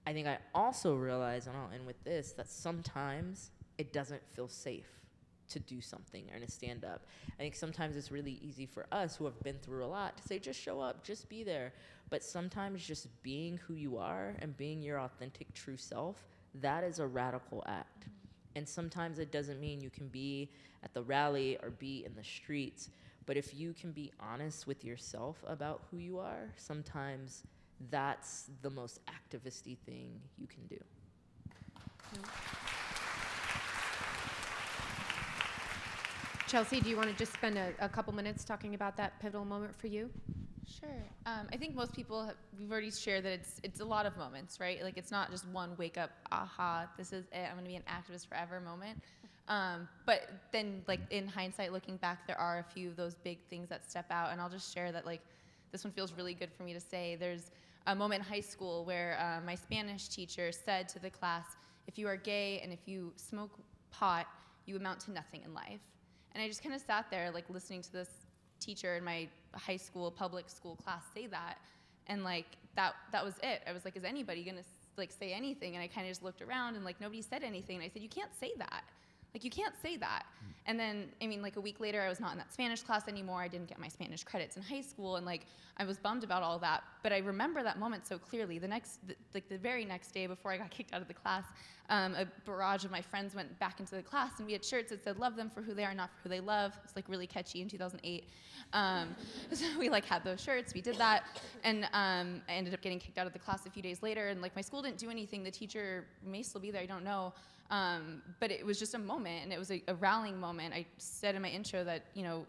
I think I also realize, and I'll end with this, that sometimes it doesn't feel safe to do something or to stand up. I think sometimes it's really easy for us who have been through a lot to say, just show up, just be there. But sometimes just being who you are and being your authentic, true self, that is a radical act. And sometimes it doesn't mean you can be at the rally or be in the streets, but if you can be honest with yourself about who you are, sometimes that's the most activisty thing you can do. Chelsea, do you want to just spend a couple minutes talking about that pivotal moment for you? Sure. I think most people, we've already shared that it's a lot of moments, right? Like it's not just one wake up, aha, this is it, I'm going to be an activist forever moment. But then like in hindsight, looking back, there are a few of those big things that step out. And I'll just share that like this one feels really good for me to say. There's a moment in high school where my Spanish teacher said to the class, if you are gay and if you smoke pot, you amount to nothing in life. And I just kind of sat there like listening to this teacher in my high school public school class say that, and like that was it. I was like, is anybody gonna like say anything? And I kind of just looked around and like nobody said anything, and I said, you can't say that. Like, you can't say that. And then, I mean, like a week later, I was not in that Spanish class anymore. I didn't get my Spanish credits in high school, and like I was bummed about all that. But I remember that moment so clearly. The very next day before I got kicked out of the class, a barrage of my friends went back into the class, and we had shirts that said, love them for who they are, not for who they love. It's like really catchy in 2008. So we like had those shirts, we did that, and I ended up getting kicked out of the class a few days later, and like my school didn't do anything. The teacher may still be there, I don't know. But it was just a moment, and it was a rallying moment. I said in my intro that, you know,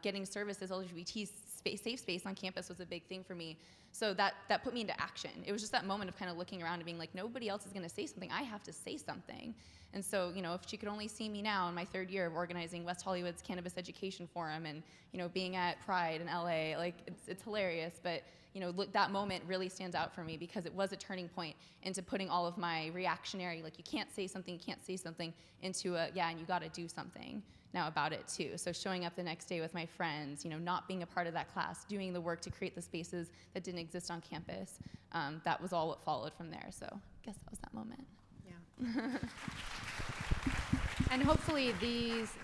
getting services, LGBT safe space on campus was a big thing for me. So that put me into action. It was just that moment of kind of looking around and being like, nobody else is going to say something. I have to say something. And so, you know, if she could only see me now in my third year of organizing West Hollywood's Cannabis Education Forum and, you know, being at Pride in LA, like it's hilarious. But, you know, that moment really stands out for me because it was a turning point into putting all of my reactionary, like you can't say something, into a, yeah, and you got to do something now about it too. So showing up the next day with my friends, you know, not being a part of that class, doing the work to create the spaces that didn't exist on campus, that was all what followed from there. So I guess that was that moment. Yeah. And hopefully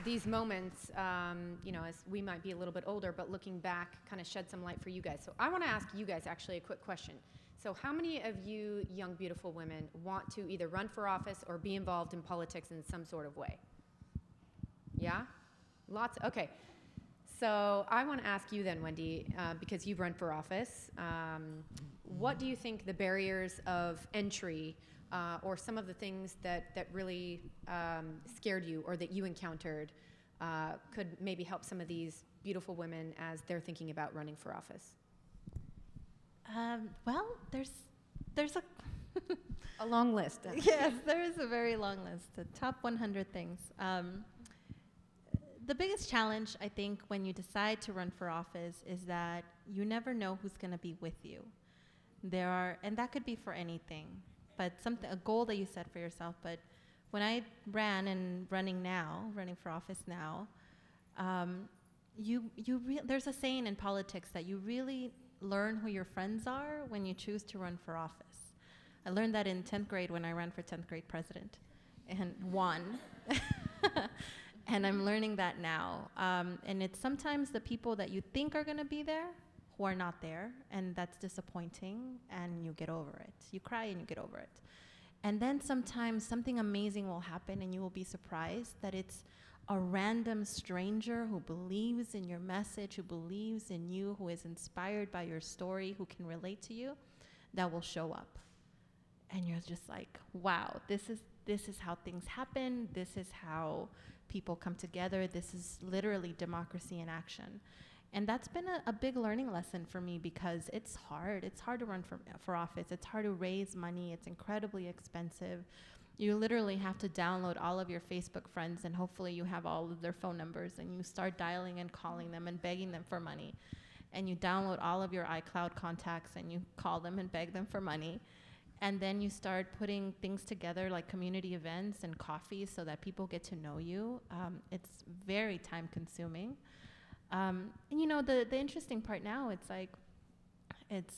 these moments, you know, as we might be a little bit older, but looking back, kind of shed some light for you guys. So I want to ask you guys actually a quick question. So how many of you young, beautiful women want to either run for office or be involved in politics in some sort of way? Yeah? Lots? Okay. So I want to ask you then, Wendy, because you've run for office, what do you think the barriers of entry or some of the things that really scared you or that you encountered could maybe help some of these beautiful women as they're thinking about running for office? Well, there's a long list. Yes, there is a very long list. The top 100 things. The biggest challenge, I think, when you decide to run for office is that you never know who's going to be with you. And that could be for anything, but a goal that you set for yourself. But when I ran and running for office now, there's a saying in politics that you really learn who your friends are when you choose to run for office. I learned that in 10th grade when I ran for 10th grade president and won. And I'm learning that now. And it's sometimes the people that you think are going to be there who are not there, and that's disappointing, and you get over it. You cry and you get over it. And then sometimes something amazing will happen, and you will be surprised that it's a random stranger who believes in your message, who believes in you, who is inspired by your story, who can relate to you, that will show up. And you're just like, wow, this is how things happen. This is how people come together. This is literally democracy in action. And that's been a big learning lesson for me, because it's hard. It's hard to run for office. It's hard to raise money. It's incredibly expensive. You literally have to download all of your Facebook friends, and hopefully you have all of their phone numbers, and you start dialing and calling them and begging them for money. And you download all of your iCloud contacts, and you call them and beg them for money. And then you start putting things together like community events and coffees so that people get to know you. It's very time consuming. And you know, the interesting part now, it's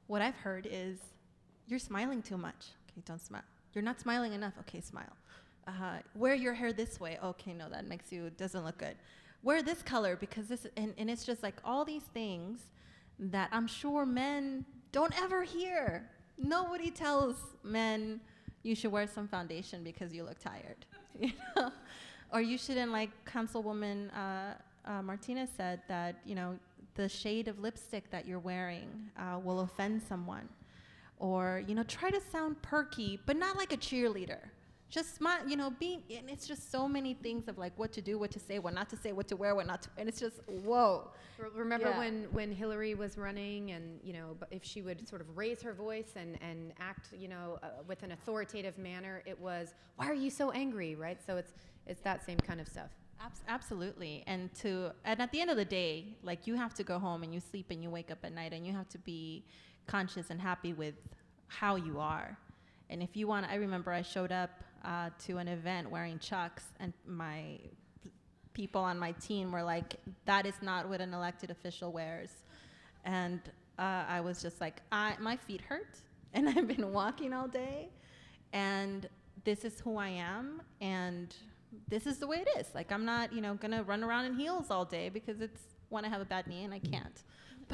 what I've heard is, you're smiling too much. Okay, don't smile. You're not smiling enough. Okay, smile. Wear your hair this way. Okay, no, that doesn't look good. Wear this color because this, and it's just like all these things that I'm sure men don't ever hear. Nobody tells men you should wear some foundation because you look tired, you know? Or you shouldn't, like Councilwoman Martinez said, that, you know, the shade of lipstick that you're wearing will offend someone. Or, you know, try to sound perky, but not like a cheerleader. Just smile, you know, and it's just so many things of like what to do, what to say, what not to say, what to wear, what not to, and it's just, whoa. Remember when Hillary was running, and, you know, if she would sort of raise her voice and act, you know, with an authoritative manner, it was, why are you so angry, right? So it's that same kind of stuff. Absolutely. And at the end of the day, like, you have to go home and you sleep and you wake up at night and you have to be conscious and happy with how you are. And if you want, I remember I showed up to an event wearing Chucks, and my people on my team were like, that is not what an elected official wears. And I was just like, my feet hurt, and I've been walking all day, and this is who I am, and this is the way it is. Like, I'm not, you know, gonna run around in heels all day because I have a bad knee and I can't.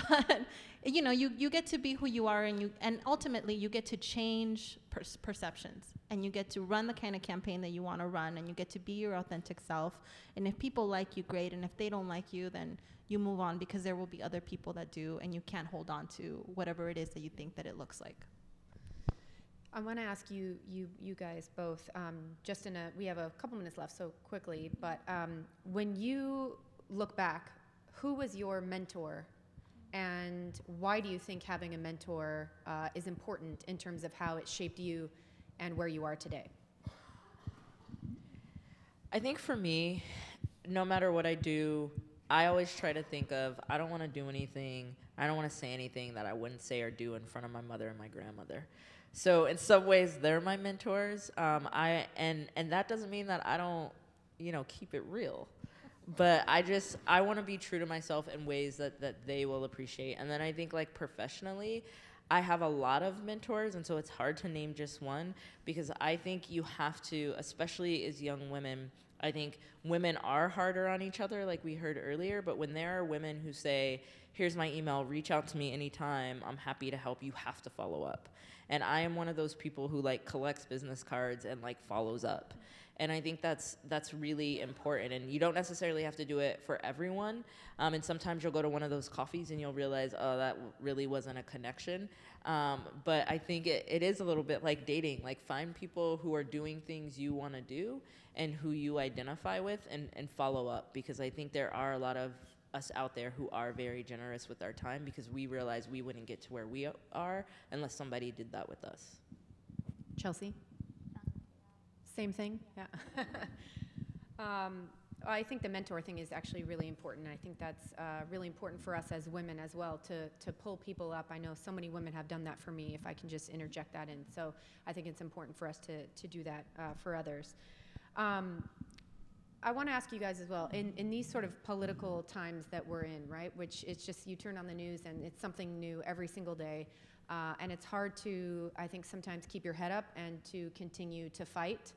But, you know, you get to be who you are, and ultimately you get to change perceptions, and you get to run the kind of campaign that you want to run, and you get to be your authentic self. And if people like you, great, and if they don't like you, then you move on, because there will be other people that do, and you can't hold on to whatever it is that you think that it looks like. I want to ask you guys both, we have a couple minutes left, so quickly, but when you look back, who was your mentor? And why do you think having a mentor is important in terms of how it shaped you and where you are today? I think for me, no matter what I do, I always try to think of, I don't want to do anything, I don't want to say anything that I wouldn't say or do in front of my mother and my grandmother. So in some ways, they're my mentors. And that doesn't mean that I don't, you know, keep it real. But I want to be true to myself in ways that they will appreciate. And then I think, like, professionally, I have a lot of mentors, and so it's hard to name just one, because I think you have to, especially as young women, I think women are harder on each other, like we heard earlier, but when there are women who say, here's my email, reach out to me anytime, I'm happy to help, you have to follow up. And I am one of those people who, like, collects business cards and, like, follows up. And I think that's really important. And you don't necessarily have to do it for everyone. And sometimes you'll go to one of those coffees and you'll realize, oh, that really wasn't a connection. But I think it is a little bit like dating. Like, find people who are doing things you want to do and who you identify with, and follow up. Because I think there are a lot of us out there who are very generous with our time, because we realize we wouldn't get to where we are unless somebody did that with us. Chelsea? Same thing? Yeah. I think the mentor thing is actually really important. I think that's really important for us as women as well, to pull people up. I know so many women have done that for me, if I can just interject that in. So I think it's important for us to do that for others. I want to ask you guys as well, in these sort of political times that we're in, right, which it's just, you turn on the news and it's something new every single day, and it's hard to, I think, sometimes keep your head up and to continue to fight,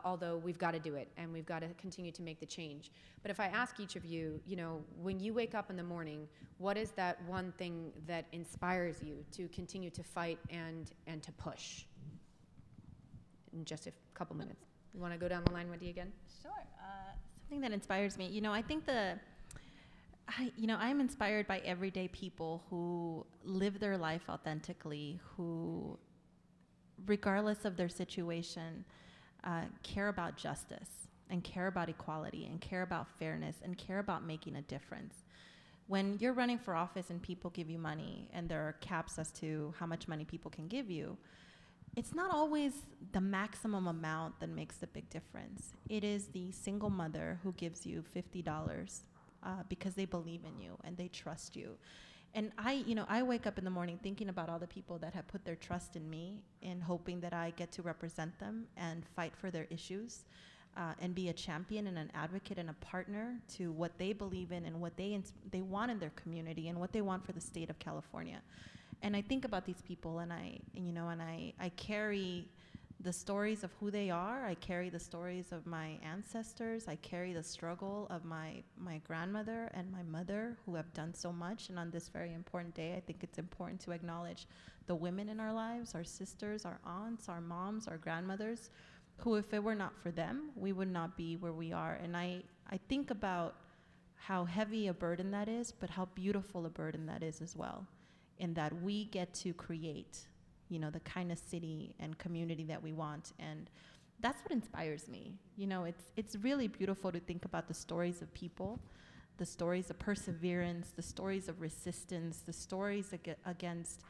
although we've got to do it and we've got to continue to make the change. But if I ask each of you, you know, when you wake up in the morning, what is that one thing that inspires you to continue to fight and to push? In just a couple minutes. You want to go down the line, Wendy, again? Sure. Something that inspires me, I think I'm inspired by everyday people who live their life authentically, who, regardless of their situation, care about justice and care about equality and care about fairness and care about making a difference. When you're running for office and people give you money and there are caps as to how much money people can give you, it's not always the maximum amount that makes the big difference. It is the single mother who gives you $50 because they believe in you and they trust you. And I wake up in the morning thinking about all the people that have put their trust in me and hoping that I get to represent them and fight for their issues and be a champion and an advocate and a partner to what they believe in and what they want in their community and what they want for the state of California. And I think about these people and I carry the stories of who they are. I carry the stories of my ancestors. I carry the struggle of my grandmother and my mother who have done so much. And on this very important day, I think it's important to acknowledge the women in our lives, our sisters, our aunts, our moms, our grandmothers, who, if it were not for them, we would not be where we are. And I think about how heavy a burden that is, but how beautiful a burden that is as well, in that we get to create the kind of city and community that we want. And that's what inspires me. It's really beautiful to think about the stories of people, the stories of perseverance, the stories of resistance, the stories against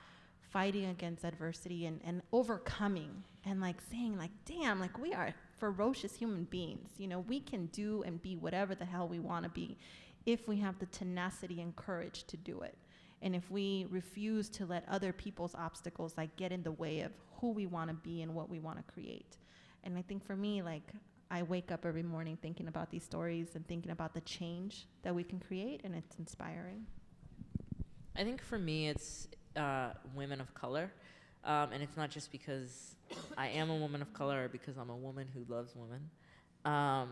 fighting against adversity and overcoming and saying damn, we are ferocious human beings. We can do and be whatever the hell we want to be if we have the tenacity and courage to do it. And if we refuse to let other people's obstacles get in the way of who we want to be and what we want to create. And I think for me, I wake up every morning thinking about these stories and thinking about the change that we can create, and it's inspiring. I think for me, it's women of color. And it's not just because I am a woman of color or because I'm a woman who loves women. I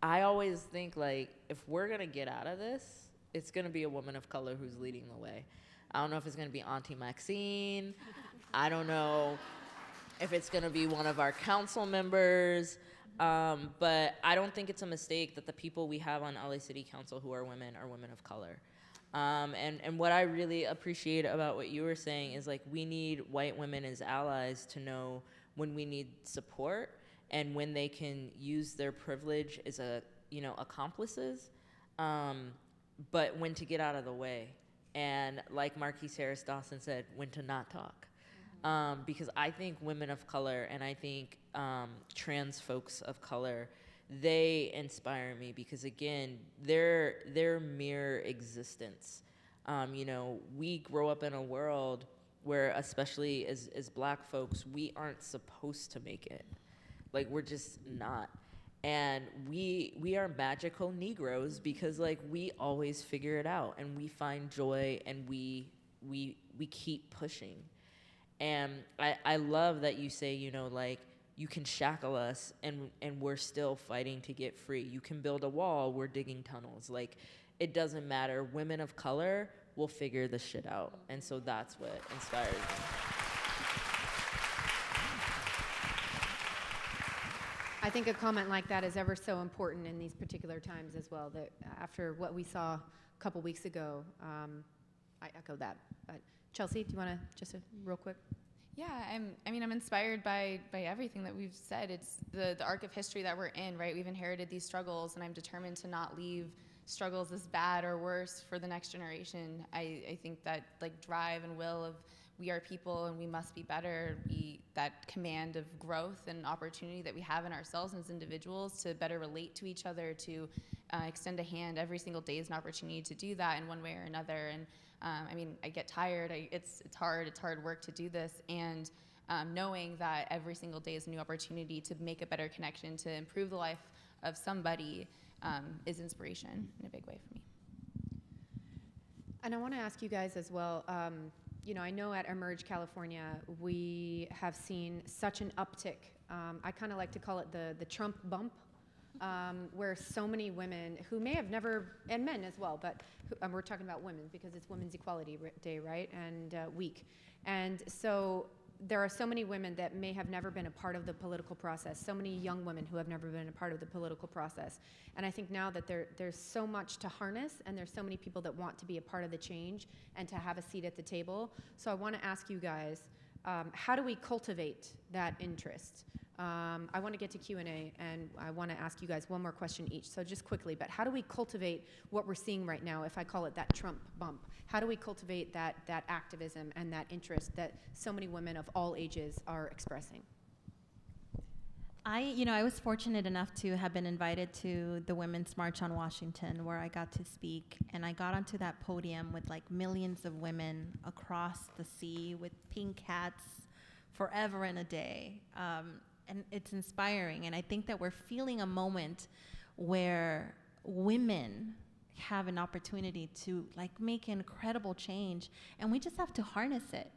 always think, if we're going to get out of this, it's going to be a woman of color who's leading the way. I don't know if it's going to be Auntie Maxine. I don't know if it's going to be one of our council members. But I don't think it's a mistake that the people we have on LA City Council who are women of color. And what I really appreciate about what you were saying is we need white women as allies to know when we need support and when they can use their privilege as accomplices. But when to get out of the way. And like Marquise Harris Dawson said, when to not talk. Because I think women of color and I think trans folks of color, they inspire me because, again, their mere existence. We grow up in a world where, especially as Black folks, we aren't supposed to make it. We're just not. And we are magical Negroes because we always figure it out and we find joy and we keep pushing. And I love that you say, you can shackle us and we're still fighting to get free. You can build a wall, we're digging tunnels. It doesn't matter. Women of color will figure this shit out. And so that's what inspires me. I think a comment like that is ever so important in these particular times as well, that after what we saw a couple weeks ago, I echo that. Chelsea, do you want to just real quick? Yeah, I'm inspired by everything that we've said. It's the arc of history that we're in, right? We've inherited these struggles, and I'm determined to not leave struggles as bad or worse for the next generation. I think that drive and will of we are people and we must be better, that command of growth and opportunity that we have in ourselves as individuals to better relate to each other, to extend a hand every single day is an opportunity to do that in one way or another. And I get tired. It's hard work to do this. And knowing that every single day is a new opportunity to make a better connection, to improve the life of somebody is inspiration in a big way for me. And I want to ask you guys as well, I know at Emerge California, we have seen such an uptick. I kind of like to call it the Trump bump, where so many women who may have never, and men as well, but we're talking about women because it's Women's Equality Day, right, and week. And so there are so many women that may have never been a part of the political process, so many young women who have never been a part of the political process. And I think now that there's so much to harness, and there's so many people that want to be a part of the change and to have a seat at the table. So I want to ask you guys, how do we cultivate that interest? I want to get to Q&A, and I want to ask you guys one more question each. So just quickly, but how do we cultivate what we're seeing right now, if I call it that Trump bump? How do we cultivate that activism and that interest that so many women of all ages are expressing? I was fortunate enough to have been invited to the Women's March on Washington, where I got to speak, and I got onto that podium with like millions of women across the sea with pink hats forever and a day. And it's inspiring, and I think that we're feeling a moment where women have an opportunity to like make incredible change, and we just have to harness it.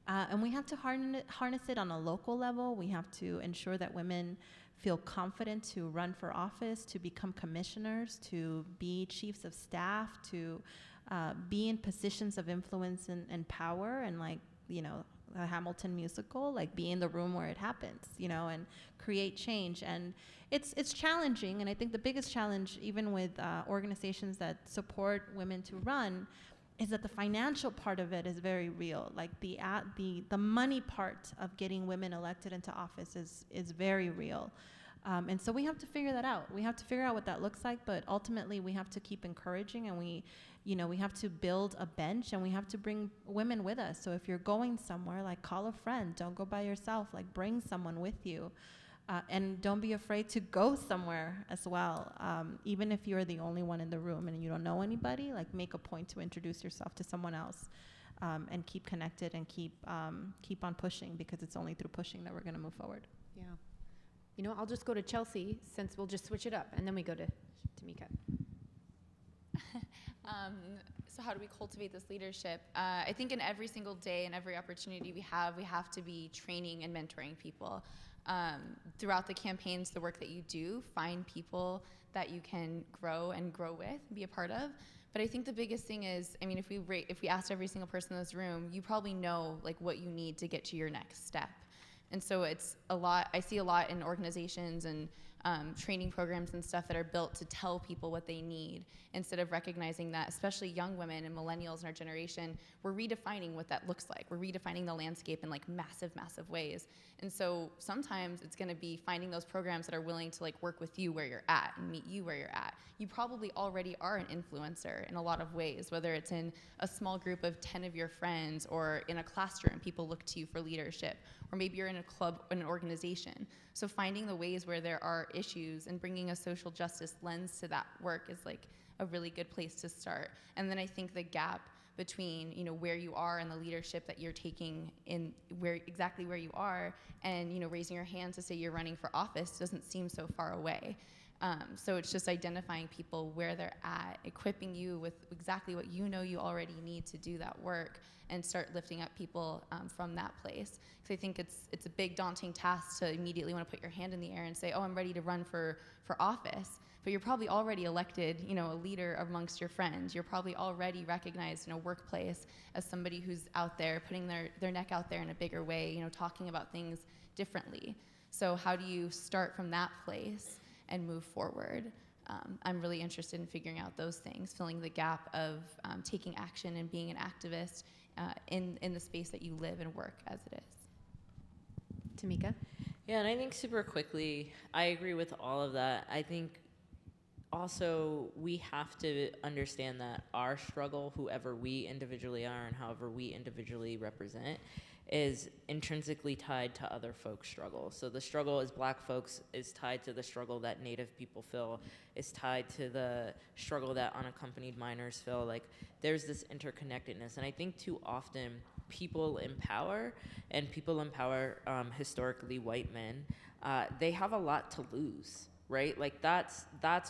And we have to harness it on a local level. We have to ensure that women feel confident to run for office, to become commissioners, to be chiefs of staff, to be in positions of influence and power, and like, a Hamilton musical, like be in the room where it happens, and create change. And it's challenging, and I think the biggest challenge, even with organizations that support women to run, is that the financial part of it is very real. Like the money part of getting women elected into office is very real. And so we have to figure that out. We have to figure out what that looks like, but ultimately we have to keep encouraging, and we have to build a bench, and we have to bring women with us. So if you're going somewhere, like call a friend, don't go by yourself, like bring someone with you. And don't be afraid to go somewhere as well. Even if you're the only one in the room and you don't know anybody, like make a point to introduce yourself to someone else, and keep connected and keep on pushing, because it's only through pushing that we're gonna move forward. Yeah. I'll just go to Chelsea, since we'll just switch it up, and then we go to Tamika. So how do we cultivate this leadership? I think in every single day and every opportunity we have to be training and mentoring people. Throughout the campaigns, the work that you do, find people that you can grow with, be a part of. But I think the biggest thing is, if we asked every single person in this room, you probably know like what you need to get to your next step. And so it's a lot, I see a lot in organizations and training programs and stuff that are built to tell people what they need, instead of recognizing that, especially young women and millennials in our generation, we're redefining what that looks like. We're redefining the landscape in like massive, massive ways. And so sometimes it's gonna be finding those programs that are willing to like work with you where you're at and meet you where you're at. You probably already are an influencer in a lot of ways, whether it's in a small group of 10 of your friends, or in a classroom, people look to you for leadership, or maybe you're in a club, in an organization. So finding the ways where there are issues and bringing a social justice lens to that work is like a really good place to start. And then I think the gap between where you are and the leadership that you're taking in exactly where you are, and raising your hand to say you're running for office doesn't seem so far away. So it's just identifying people where they're at, equipping you with exactly what you already need to do that work, and start lifting up people from that place. Because I think it's a big daunting task to immediately want to put your hand in the air and say, oh, I'm ready to run for office. But you're probably already elected, a leader amongst your friends. You're probably already recognized in a workplace as somebody who's out there, putting their neck out there in a bigger way, talking about things differently. So how do you start from that place and move forward? I'm really interested in figuring out those things, filling the gap of taking action and being an activist in the space that you live and work as it is. Tamika? Yeah, and I think super quickly, I agree with all of that. I think also we have to understand that our struggle, whoever we individually are and however we individually represent, is intrinsically tied to other folks' struggles. So the struggle as Black folks is tied to the struggle that Native people feel, is tied to the struggle that unaccompanied minors feel. Like, there's this interconnectedness. And I think too often people in power, and people in power, historically white men, they have a lot to lose. Right? Like that's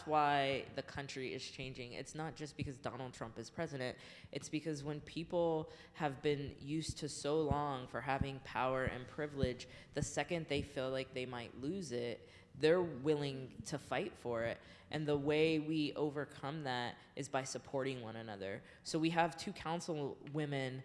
why the country is changing. It's not just because Donald Trump is president. It's because when people have been used to so long for having power and privilege, the second they feel like they might lose it, they're willing to fight for it. And the way we overcome that is by supporting one another. So we have 2 councilwomen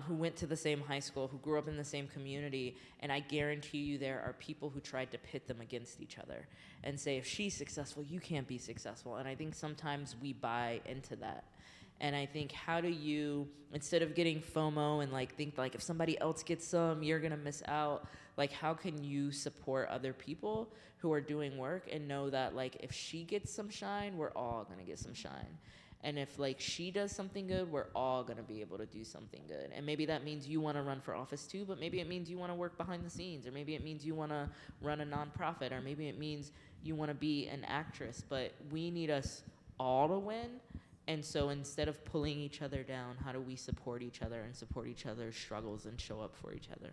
who went to the same high school, who grew up in the same community, and I guarantee you there are people who tried to pit them against each other and say, if she's successful, you can't be successful. And I think sometimes we buy into that. And I think, how do you, instead of getting FOMO and like think like if somebody else gets some, you're gonna miss out, like how can you support other people who are doing work and know that like if she gets some shine, we're all gonna get some shine. And if like she does something good, we're all gonna be able to do something good. And maybe that means you wanna run for office too, but maybe it means you wanna work behind the scenes, or maybe it means you wanna run a nonprofit, or maybe it means you wanna be an actress. But we need us all to win. And so instead of pulling each other down, how do we support each other and support each other's struggles and show up for each other?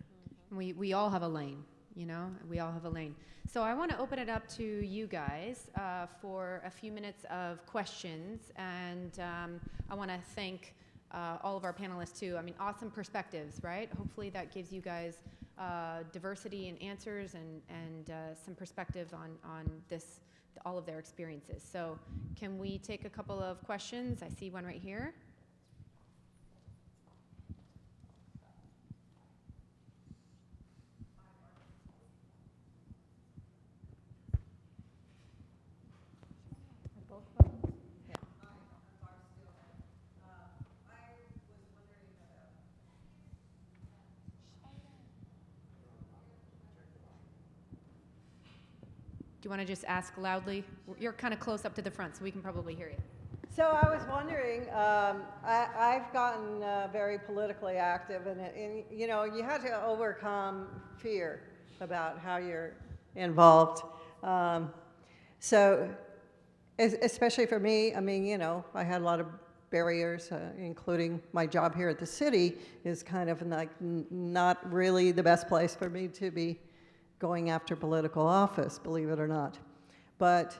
We all have a lane, you know? We all have a lane. So I want to open it up to you guys for a few minutes of questions. And I want to thank all of our panelists, too. I mean, awesome perspectives, right? Hopefully that gives you guys diversity in answers and some perspective on this, all of their experiences. So can we take a couple of questions? I see one right here. Do you want to just ask loudly? You're kind of close up to the front, so we can probably hear you. So I was wondering, I've gotten very politically active, and you know, you had to overcome fear about how you're involved. So, especially for me, I mean, you know, I had a lot of barriers, including my job here at the city is kind of like not really the best place for me to be going after political office, believe it or not. But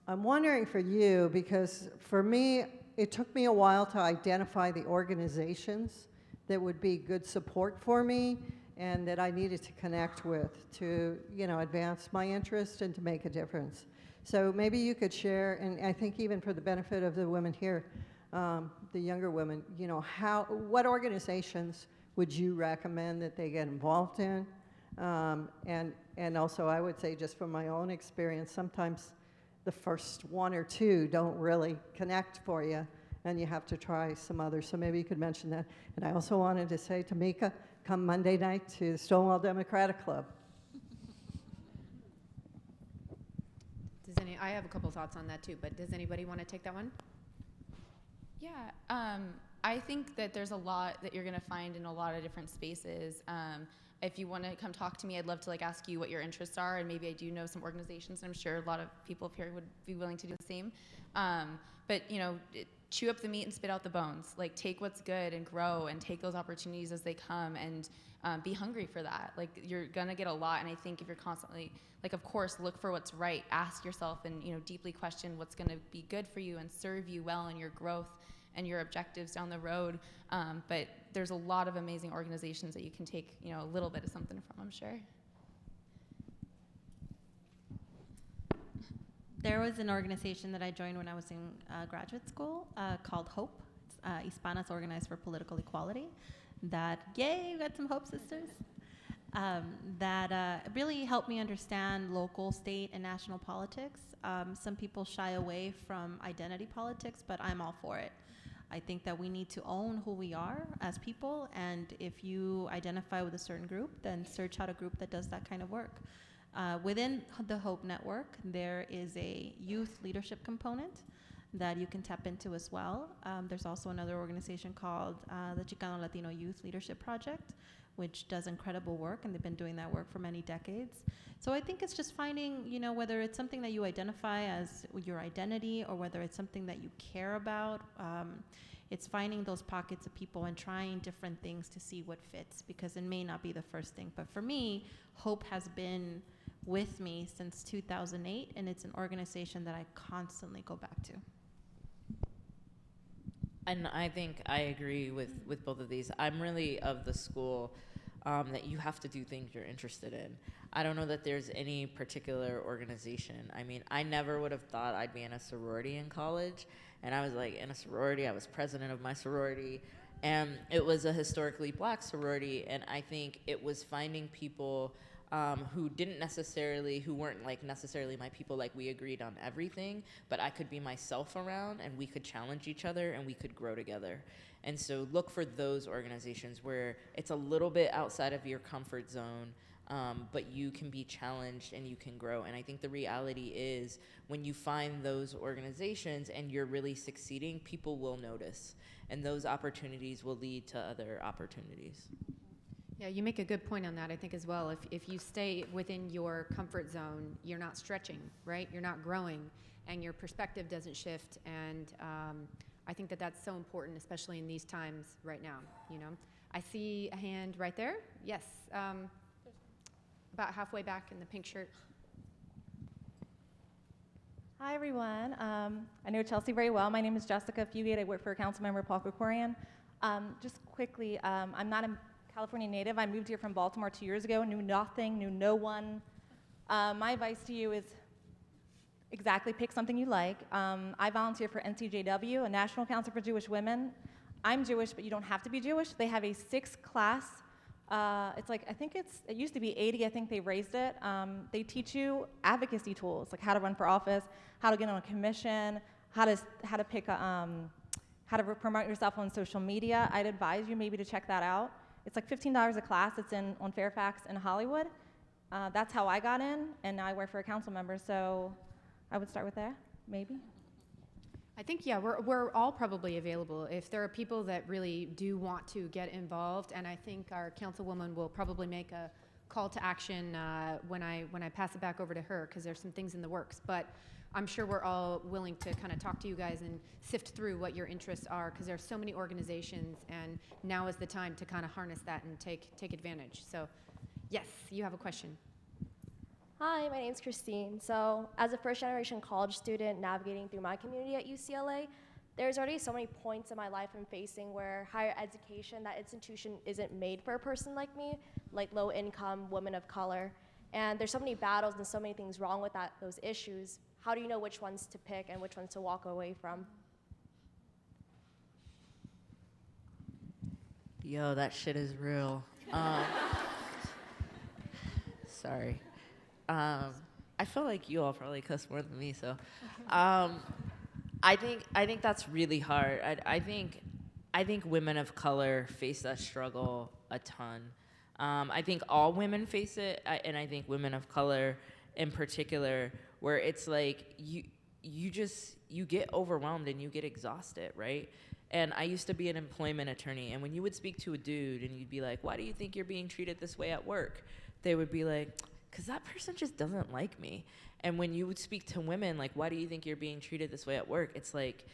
I'm wondering for you, because for me, it took me a while to identify the organizations that would be good support for me and that I needed to connect with to, you know, advance my interest and to make a difference. So maybe you could share, and I think even for the benefit of the women here, the younger women, you know, what organizations would you recommend that they get involved in? And also I would say, just from my own experience, sometimes the first 1 or 2 don't really connect for you, and you have to try some others. So maybe you could mention that. And I also wanted to say, Tamika, come Monday night to the Stonewall Democratic Club. I have a couple thoughts on that too, but does anybody want to take that one? Yeah, I think that there's a lot that you're going to find in a lot of different spaces. If you want to come talk to me, I'd love to like ask you what your interests are, and maybe I do know some organizations, and I'm sure a lot of people up here would be willing to do the same. But you know, chew up the meat and spit out the bones. Like, take what's good and grow, and take those opportunities as they come, and be hungry for that. Like, you're gonna get a lot, and I think if you're constantly, like, of course, look for what's right, ask yourself, and you know, deeply question what's gonna be good for you and serve you well in your growth and your objectives down the road. But there's a lot of amazing organizations that you can take, you know, a little bit of something from, I'm sure. There was an organization that I joined when I was in graduate school called HOPE. It's Hispanas Organized for Political Equality. That, yay, you got some HOPE sisters. That really helped me understand local, state, and national politics. Some people shy away from identity politics, but I'm all for it. I think that we need to own who we are as people, and if you identify with a certain group, then search out a group that does that kind of work. Within the HOPE network, there is a youth leadership component that you can tap into as well. There's also another organization called the Chicano Latino Youth Leadership Project, which does incredible work, and they've been doing that work for many decades. So I think it's just finding, you know, whether it's something that you identify as your identity or whether it's something that you care about. It's finding those pockets of people and trying different things to see what fits, because it may not be the first thing. But for me, HOPE has been with me since 2008, and it's an organization that I constantly go back to. And I think I agree with both of these. I'm really of the school that you have to do things you're interested in. I don't know that there's any particular organization. I mean, I never would have thought I'd be in a sorority in college. And I was like, in a sorority, I was president of my sorority. And it was a historically black sorority. And I think it was finding people who weren't like necessarily my people, like we agreed on everything, but I could be myself around and we could challenge each other and we could grow together. And so look for those organizations where it's a little bit outside of your comfort zone, but you can be challenged and you can grow. And I think the reality is when you find those organizations and you're really succeeding, people will notice. And those opportunities will lead to other opportunities. Yeah, you make a good point on that, I think, as well. If you stay within your comfort zone, you're not stretching, right? You're not growing, and your perspective doesn't shift. And I think that that's so important, especially in these times right now, you know? I see a hand right there. Yes, about halfway back in the pink shirt. Hi, everyone. I know Chelsea very well. My name is Jessica Fugate. I work for Councilmember Paul Krikorian. Just quickly, I'm not a California native. I moved here from Baltimore 2 years ago, knew nothing, knew no one. My advice to you is exactly pick something you like. I volunteer for NCJW, a National Council for Jewish Women. I'm Jewish, but you don't have to be Jewish. They have a 6th class. It's like, it used to be 80, I think they raised it. They teach you advocacy tools, like how to run for office, how to get on a commission, how to pick how to promote yourself on social media. I'd advise you maybe to check that out. It's like $15 a class. It's on Fairfax in Hollywood. That's how I got in, and now I work for a council member, so I would start with there, maybe. I think, yeah, we're all probably available if there are people that really do want to get involved, and I think our councilwoman will probably make a call to action when I pass it back over to her, because there's some things in the works. But I'm sure we're all willing to kind of talk to you guys and sift through what your interests are, because there's so many organizations, and now is the time to kind of harness that and take advantage. So, yes, you have a question. Hi, my name's Christine. So, as a first-generation college student navigating through my community at UCLA, there's already so many points in my life I'm facing where higher education, that institution isn't made for a person like me, like low income, women of color. And there's so many battles and so many things wrong with those issues. How do you know which ones to pick and which ones to walk away from? Yo, that shit is real. Sorry. I feel like you all probably cuss more than me, so. I think that's really hard. I think women of color face that struggle a ton. I think all women face it, and I think women of color in particular, where it's like you get overwhelmed and you get exhausted, right? And I used to be an employment attorney, and when you would speak to a dude and you'd be like, why do you think you're being treated this way at work? They would be like, because that person just doesn't like me. And when you would speak to women, like, why do you think you're being treated this way at work? It's like,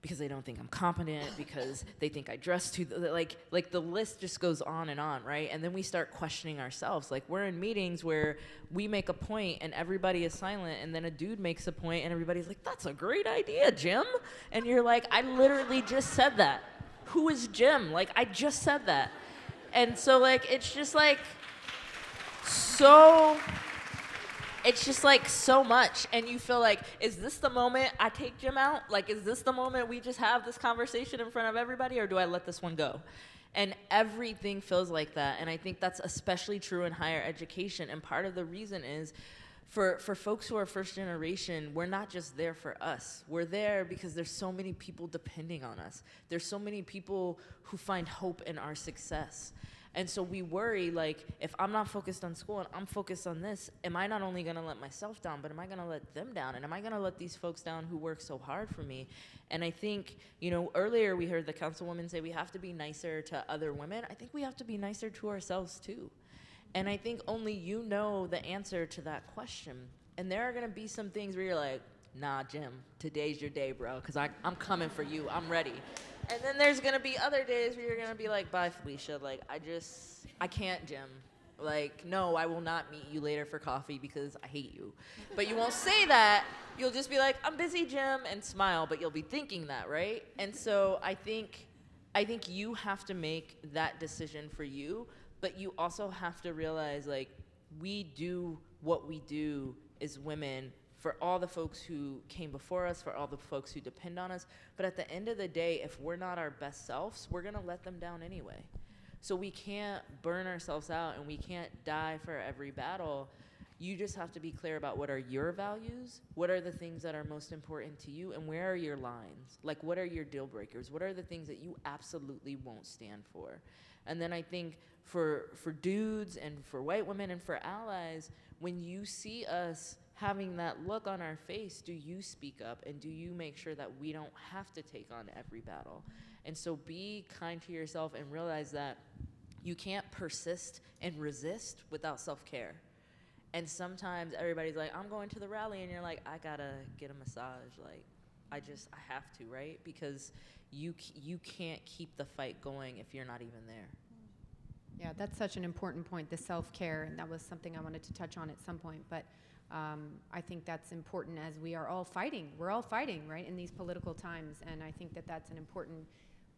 because they don't think I'm competent, because they think I dress too, like the list just goes on, right? And then we start questioning ourselves. Like, we're in meetings where we make a point and everybody is silent, and then a dude makes a point and everybody's like, that's a great idea, Jim. And you're like, I literally just said that. Who is Jim? Like, I just said that. And so, like, it's just like so much, and you feel like, is this the moment I take Jim out? Like, is this the moment we just have this conversation in front of everybody, or do I let this one go? And everything feels like that, and I think that's especially true in higher education, and part of the reason is for folks who are first generation, we're not just there for us. We're there because there's so many people depending on us. There's so many people who find hope in our success. And so we worry, like, if I'm not focused on school and I'm focused on this, am I not only going to let myself down, but am I going to let them down? And am I going to let these folks down who work so hard for me? And I think, earlier we heard the councilwoman say we have to be nicer to other women. I think we have to be nicer to ourselves, too. And I think only you know the answer to that question. And there are going to be some things where you're like, nah, Jim, today's your day, bro, because I'm coming for you. I'm ready. And then there's going to be other days where you're going to be like, bye, Felicia. Like, I can't, Jim. Like, no, I will not meet you later for coffee because I hate you. But you won't say that. You'll just be like, I'm busy, Jim, and smile. But you'll be thinking that, right? And so I think you have to make that decision for you. But you also have to realize, like, we do what we do as women for all the folks who came before us, for all the folks who depend on us. But at the end of the day, if we're not our best selves, we're gonna let them down anyway. So we can't burn ourselves out and we can't die for every battle. You just have to be clear about what are your values, what are the things that are most important to you, and where are your lines? Like, what are your deal breakers? What are the things that you absolutely won't stand for? And then I think for dudes and for white women and for allies, when you see us having that look on our face, do you speak up and do you make sure that we don't have to take on every battle? And so be kind to yourself and realize that you can't persist and resist without self-care. And sometimes everybody's like, I'm going to the rally, and you're like, I gotta get a massage. Like, I have to, right? Because you can't keep the fight going if you're not even there. Yeah, that's such an important point, the self-care, and that was something I wanted to touch on at some point. But I think that's important as we are all fighting. We're all fighting, right, in these political times, and I think that that's an important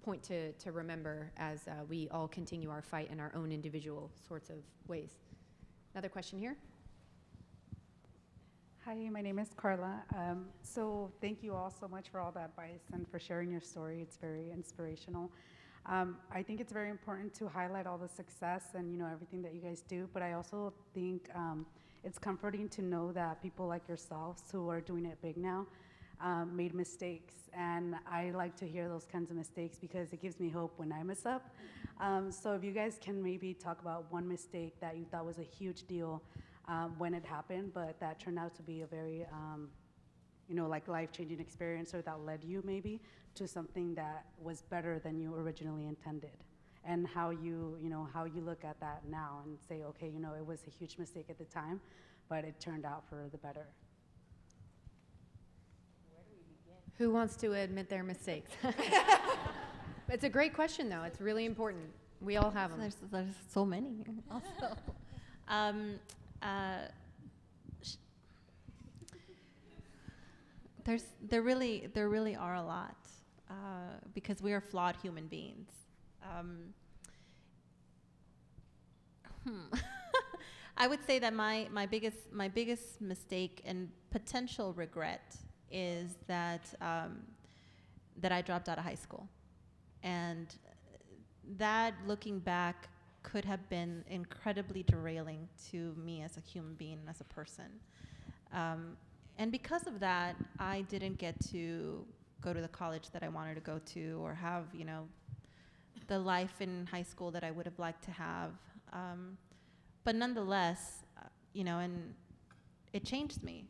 point to remember as we all continue our fight in our own individual sorts of ways. Another question here? Hi, my name is Carla. So thank you all so much for all the advice and for sharing your story. It's very inspirational. I think it's very important to highlight all the success and everything that you guys do, but I also think it's comforting to know that people like yourselves who are doing it big now made mistakes, and I like to hear those kinds of mistakes because it gives me hope when I mess up. So if you guys can maybe talk about one mistake that you thought was a huge deal when it happened, but that turned out to be a very like life-changing experience, or that led you maybe to something that was better than you originally intended, and how you look at that now and say, okay, it was a huge mistake at the time, but it turned out for the better. Who wants to admit their mistakes? It's a great question, though. It's really important. We all have them. There's so many also. There really are a lot because we are flawed human beings. I would say that my biggest mistake and potential regret is that I dropped out of high school, and that, looking back, could have been incredibly derailing to me as a human being, as a person. And because of that, I didn't get to go to the college that I wanted to go to, or have, the life in high school that I would have liked to have. But nonetheless, and it changed me.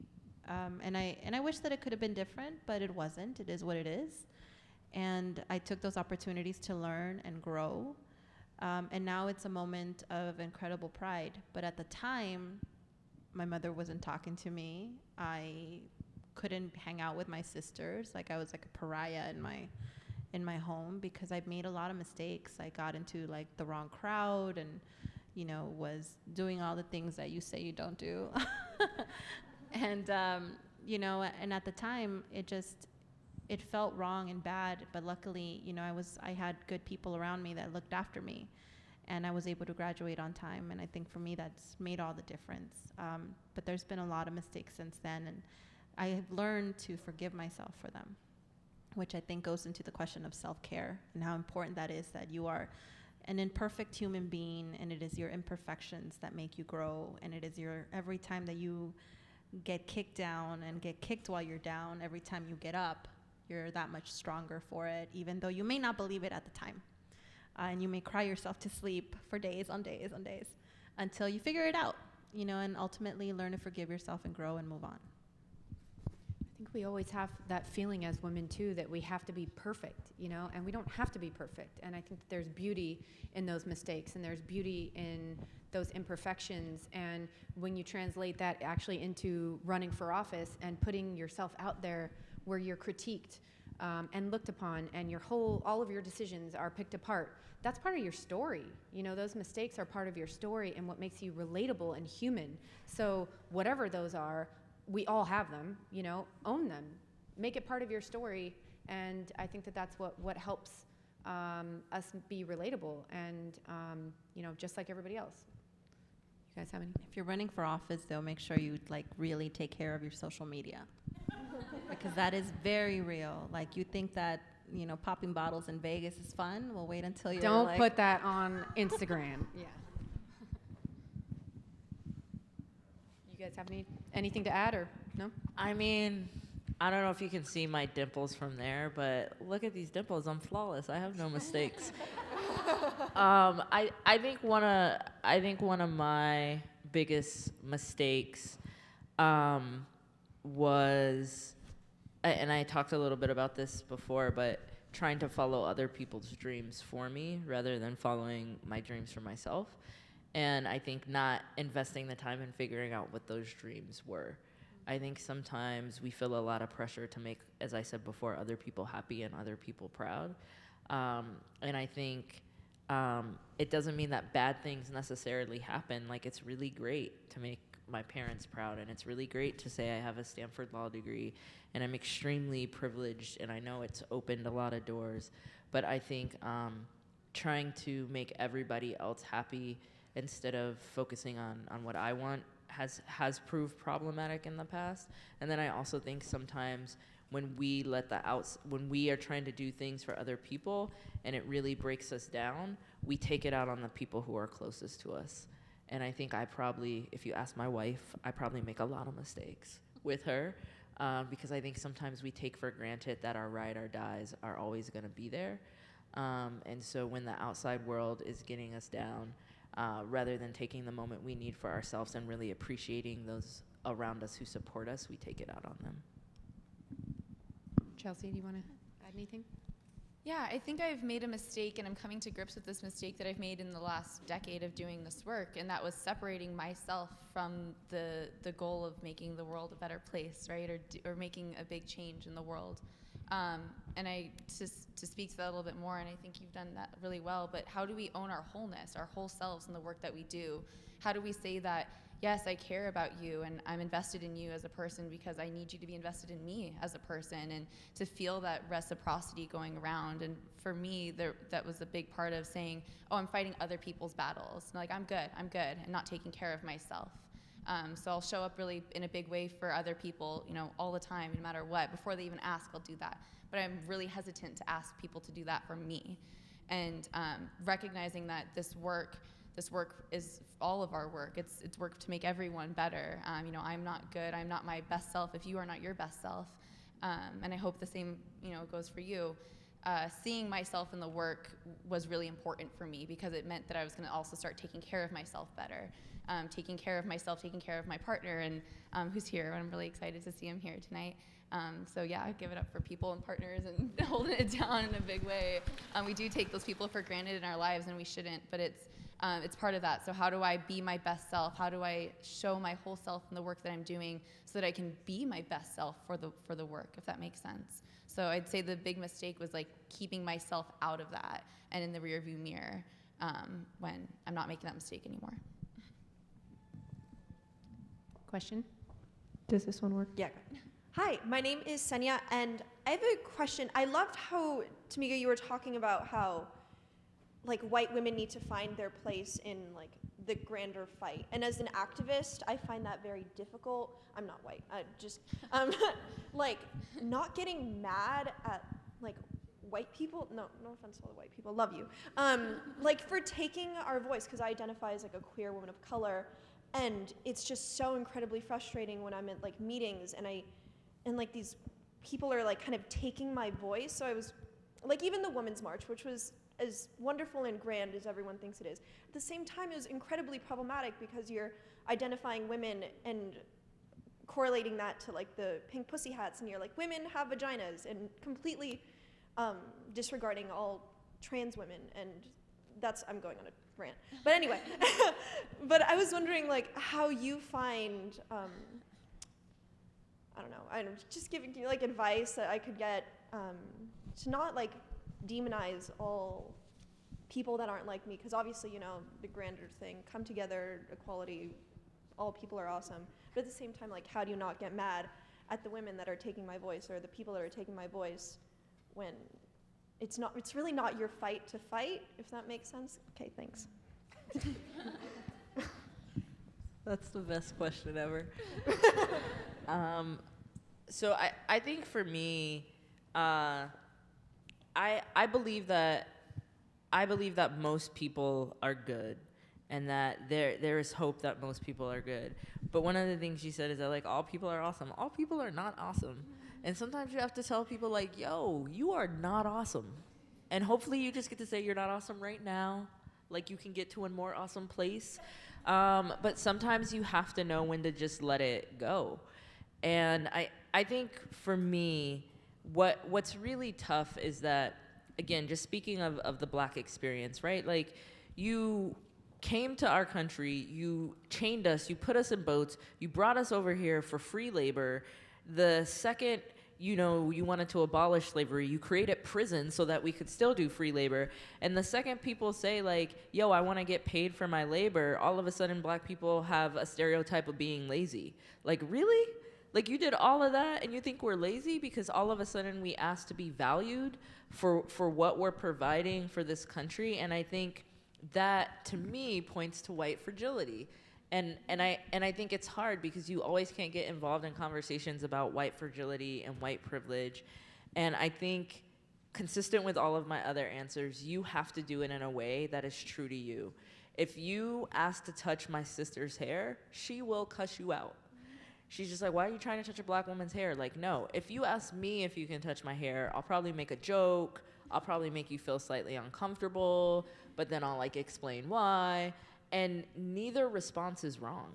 And I wish that it could have been different, but it wasn't. It is what it is. And I took those opportunities to learn and grow. And now it's a moment of incredible pride. But at the time, my mother wasn't talking to me. I couldn't hang out with my sisters. Like, I was like a pariah in my home because I made a lot of mistakes. I got into like the wrong crowd and, was doing all the things that you say you don't do. And, and at the time, it felt wrong and bad, but luckily, I had good people around me that looked after me, and I was able to graduate on time, and I think for me that's made all the difference. But there's been a lot of mistakes since then, and I have learned to forgive myself for them, which I think goes into the question of self-care and how important that is, that you are an imperfect human being, and it is your imperfections that make you grow, and it is every time that you get kicked down and get kicked while you're down, every time you get up, you're that much stronger for it, even though you may not believe it at the time. And you may cry yourself to sleep for days on days on days until you figure it out, and ultimately learn to forgive yourself and grow and move on. I think we always have that feeling as women, too, that we have to be perfect, and we don't have to be perfect. And I think that there's beauty in those mistakes, and there's beauty in those imperfections. And when you translate that actually into running for office and putting yourself out there where you're critiqued and looked upon, and all of your decisions are picked apart, that's part of your story. Those mistakes are part of your story and what makes you relatable and human. So whatever those are, we all have them, own them, make it part of your story. And I think that that's what helps us be relatable and, just like everybody else. You guys have any? If you're running for office, though, make sure you like really take care of your social media, because that is very real. Like, you think that, you know, popping bottles in Vegas is fun? Well, wait until you're Don't like, put that on Instagram. Yeah. You guys have anything to add or no? I mean, I don't know if you can see my dimples from there, but look at these dimples. I'm flawless. I have no mistakes. I think one of my biggest mistakes was, and I talked a little bit about this before, but trying to follow other people's dreams for me rather than following my dreams for myself. And I think not investing the time in figuring out what those dreams were. I think sometimes we feel a lot of pressure to make, as I said before, other people happy and other people proud. And I think it doesn't mean that bad things necessarily happen. Like, it's really great to make my parents proud, and it's really great to say I have a Stanford Law degree, and I'm extremely privileged, and I know it's opened a lot of doors. But I think trying to make everybody else happy instead of focusing on what I want has proved problematic in the past. And then I also think sometimes when we when we are trying to do things for other people and it really breaks us down, we take it out on the people who are closest to us. And I think if you ask my wife, I probably make a lot of mistakes with her, because I think sometimes we take for granted that our ride or dies are always gonna be there. And so when the outside world is getting us down, rather than taking the moment we need for ourselves and really appreciating those around us who support us, we take it out on them. Chelsea, do you want to add anything? Yeah, I think I've made a mistake, and I'm coming to grips with this mistake that I've made in the last decade of doing this work, and that was separating myself from the goal of making the world a better place, right, or making a big change in the world. And to speak to that a little bit more, and I think you've done that really well, but how do we own our wholeness, our whole selves in the work that we do? How do we say that, yes, I care about you and I'm invested in you as a person because I need you to be invested in me as a person, and to feel that reciprocity going around? And for me, that was a big part of saying, oh, I'm fighting other people's battles. And like, I'm good, and not taking care of myself. So I'll show up really in a big way for other people, all the time, no matter what. Before they even ask, I'll do that. But I'm really hesitant to ask people to do that for me. And recognizing that this work is all of our work. It's work to make everyone better. I'm not good. I'm not my best self if you are not your best self. And I hope the same, goes for you. Seeing myself in the work was really important for me because it meant that I was going to also start taking care of myself better. Taking care of myself, taking care of my partner, and who's here. I'm really excited to see him here tonight. So yeah, give it up for people and partners and holding it down in a big way. We do take those people for granted in our lives, and we shouldn't, but it's part of that. So how do I be my best self? How do I show my whole self in the work that I'm doing so that I can be my best self for the work, if that makes sense? So I'd say the big mistake was like keeping myself out of that and in the rearview mirror when I'm not making that mistake anymore. Question? Does this one work? Yeah. Hi, my name is Senya, and I have a question. I loved how, Tamika, you were talking about how, like, white women need to find their place in, like, the grander fight. And as an activist, I find that very difficult. I'm not white. Like, not getting mad at, like, white people. No offense to all the white people. Love you. Like, for taking our voice, because I identify as, like, a queer woman of color. And it's just so incredibly frustrating when I'm at, like, meetings and like, these people are, like, kind of taking my voice. So I was, like, even the Women's March, which was as wonderful and grand as everyone thinks it is. At the same time, it was incredibly problematic because you're identifying women and correlating that to, like, the pink pussy hats, and you're like, women have vaginas, and completely disregarding all trans women. And I'm going on a rant. But anyway, but I was wondering, like, how you find, I'm just giving you, like, advice that I could get to not, like, demonize all people that aren't like me, because obviously, the grander thing, come together, equality, all people are awesome. But at the same time, like, how do you not get mad at the women that are taking my voice or the people that are taking my voice when it's really not your fight to fight, if that makes sense? Okay, thanks. That's the best question ever. So I think for me, I believe that most people are good, and that there is hope that most people are good. But one of the things she said is that, like, all people are awesome. All people are not awesome. And sometimes you have to tell people, like, yo, you are not awesome. And hopefully you just get to say you're not awesome right now. Like, you can get to a more awesome place. But sometimes you have to know when to just let it go. And I think for me, what's really tough is that, again, just speaking of the Black experience, right? Like, you came to our country, you chained us, you put us in boats, you brought us over here for free labor. The second, you wanted to abolish slavery, you created prisons so that we could still do free labor. And the second people say, like, yo, I want to get paid for my labor, all of a sudden Black people have a stereotype of being lazy. Like, really? Like, you did all of that and you think we're lazy because all of a sudden we ask to be valued for what we're providing for this country? And I think that, to me, points to white fragility. And I think it's hard because you always can't get involved in conversations about white fragility and white privilege. And I think, consistent with all of my other answers, you have to do it in a way that is true to you. If you ask to touch my sister's hair, she will cuss you out. She's just like, why are you trying to touch a Black woman's hair? Like, no. If you ask me if you can touch my hair, I'll probably make a joke. I'll probably make you feel slightly uncomfortable, but then I'll, like, explain why. And neither response is wrong.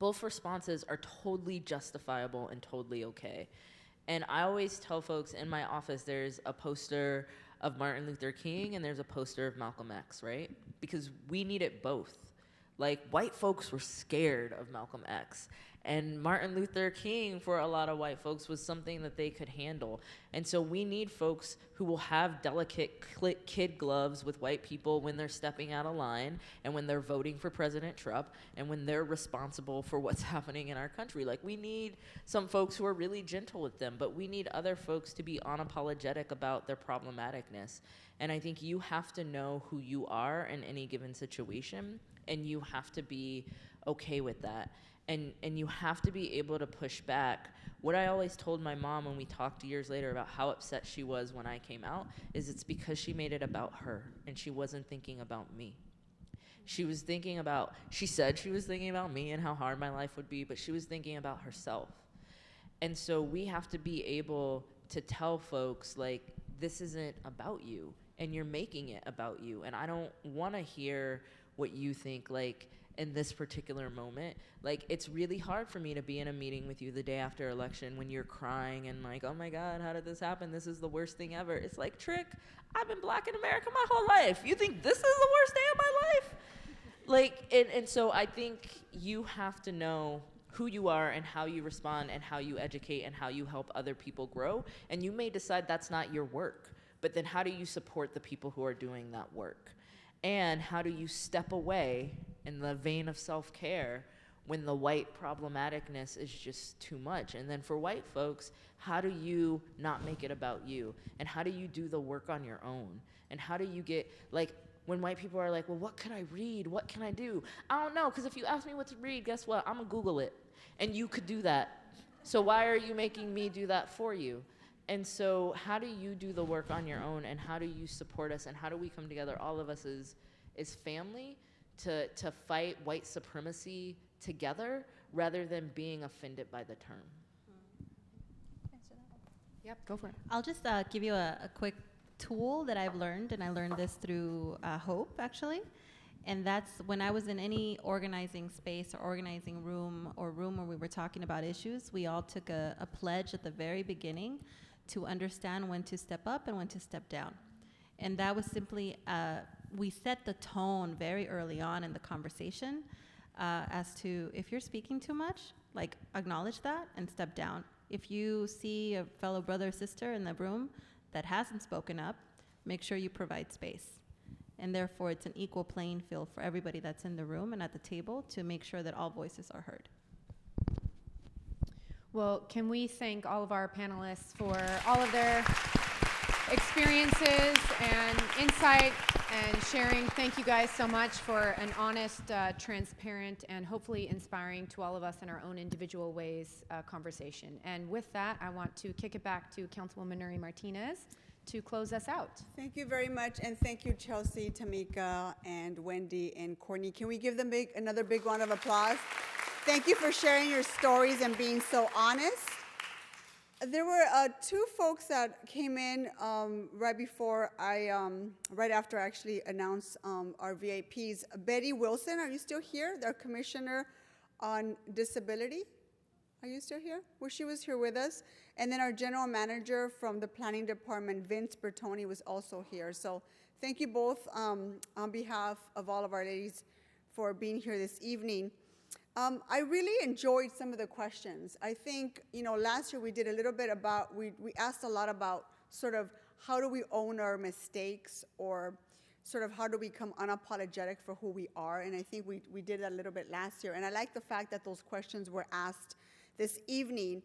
Both responses are totally justifiable and totally okay. And I always tell folks in my office, there's a poster of Martin Luther King and there's a poster of Malcolm X, right? Because we needed both. Like, white folks were scared of Malcolm X. And Martin Luther King, for a lot of white folks, was something that they could handle. And so we need folks who will have delicate kid gloves with white people when they're stepping out of line and when they're voting for President Trump and when they're responsible for what's happening in our country. Like, we need some folks who are really gentle with them, but we need other folks to be unapologetic about their problematicness. And I think you have to know who you are in any given situation, and you have to be okay with that. And you have to be able to push back. What I always told my mom when we talked years later about how upset she was when I came out is it's because she made it about her and she wasn't thinking about me. She said she was thinking about me and how hard my life would be, but she was thinking about herself. And so we have to be able to tell folks, like, this isn't about you and you're making it about you. And I don't want to hear what you think, like, in this particular moment. Like, it's really hard for me to be in a meeting with you the day after election when you're crying and like, oh my God, how did this happen? This is the worst thing ever. It's like, Trick, I've been Black in America my whole life. You think this is the worst day of my life? Like, and so I think you have to know who you are and how you respond and how you educate and how you help other people grow. And you may decide that's not your work, but then how do you support the people who are doing that work? And how do you step away in the vein of self-care when the white problematicness is just too much? And then for white folks, how do you not make it about you? And how do you do the work on your own? And how do you get, like, when white people are like, well, what can I read? What can I do? I don't know, because if you ask me what to read, guess what? I'm going to Google it. And you could do that. So why are you making me do that for you? And so how do you do the work on your own, and how do you support us, and how do we come together, all of us as family, to fight white supremacy together rather than being offended by the term? Yep, go for it. I'll just give you a quick tool that I've learned, and I learned this through Hope, actually. And that's when I was in any organizing space or organizing room or room where we were talking about issues, we all took a pledge at the very beginning to understand when to step up and when to step down. And that was simply, we set the tone very early on in the conversation as to, if you're speaking too much, like, acknowledge that and step down. If you see a fellow brother or sister in the room that hasn't spoken up, make sure you provide space. And therefore, it's an equal playing field for everybody that's in the room and at the table to make sure that all voices are heard. Well, can we thank all of our panelists for all of their experiences and insight and sharing. Thank you guys so much for an honest, transparent, and hopefully inspiring to all of us in our own individual ways conversation. And with that, I want to kick it back to Councilwoman Nury Martinez to close us out. Thank you very much, and thank you, Chelsea, Tamika, and Wendy, and Courtney. Can we give them another big round of applause? Thank you for sharing your stories and being so honest. There were two folks that came in right after I actually announced our VIPs. Betty Wilson, are you still here? The Commissioner on Disability. Are you still here? Well, she was here with us. And then our General Manager from the Planning Department, Vince Bertoni, was also here. So thank you both on behalf of all of our ladies for being here this evening. I really enjoyed some of the questions. I think, last year we did a little bit about, we asked a lot about sort of how do we own our mistakes, or sort of how do we become unapologetic for who we are. And I think we did that a little bit last year. And I like the fact that those questions were asked this evening.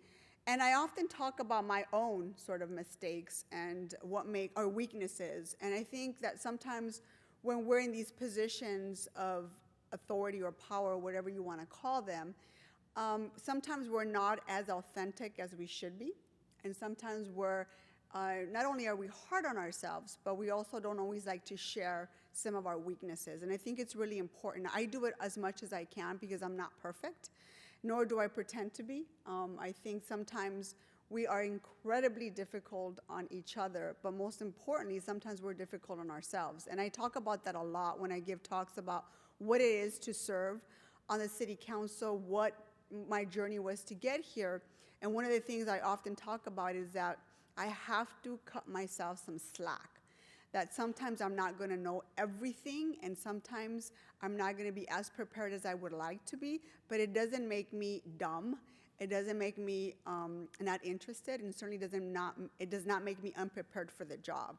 And I often talk about my own sort of mistakes and what make our weaknesses. And I think that sometimes when we're in these positions of authority or power, whatever you want to call them, sometimes we're not as authentic as we should be. And sometimes we're, not only are we hard on ourselves, but we also don't always like to share some of our weaknesses. And I think it's really important. I do it as much as I can because I'm not perfect, nor do I pretend to be. I think sometimes we are incredibly difficult on each other, but most importantly, sometimes we're difficult on ourselves. And I talk about that a lot when I give talks about what it is to serve on the city council, what my journey was to get here. And one of the things I often talk about is that I have to cut myself some slack. That sometimes I'm not gonna know everything, and sometimes I'm not gonna be as prepared as I would like to be, but it doesn't make me dumb. It doesn't make me not interested, and certainly it does not make me unprepared for the job.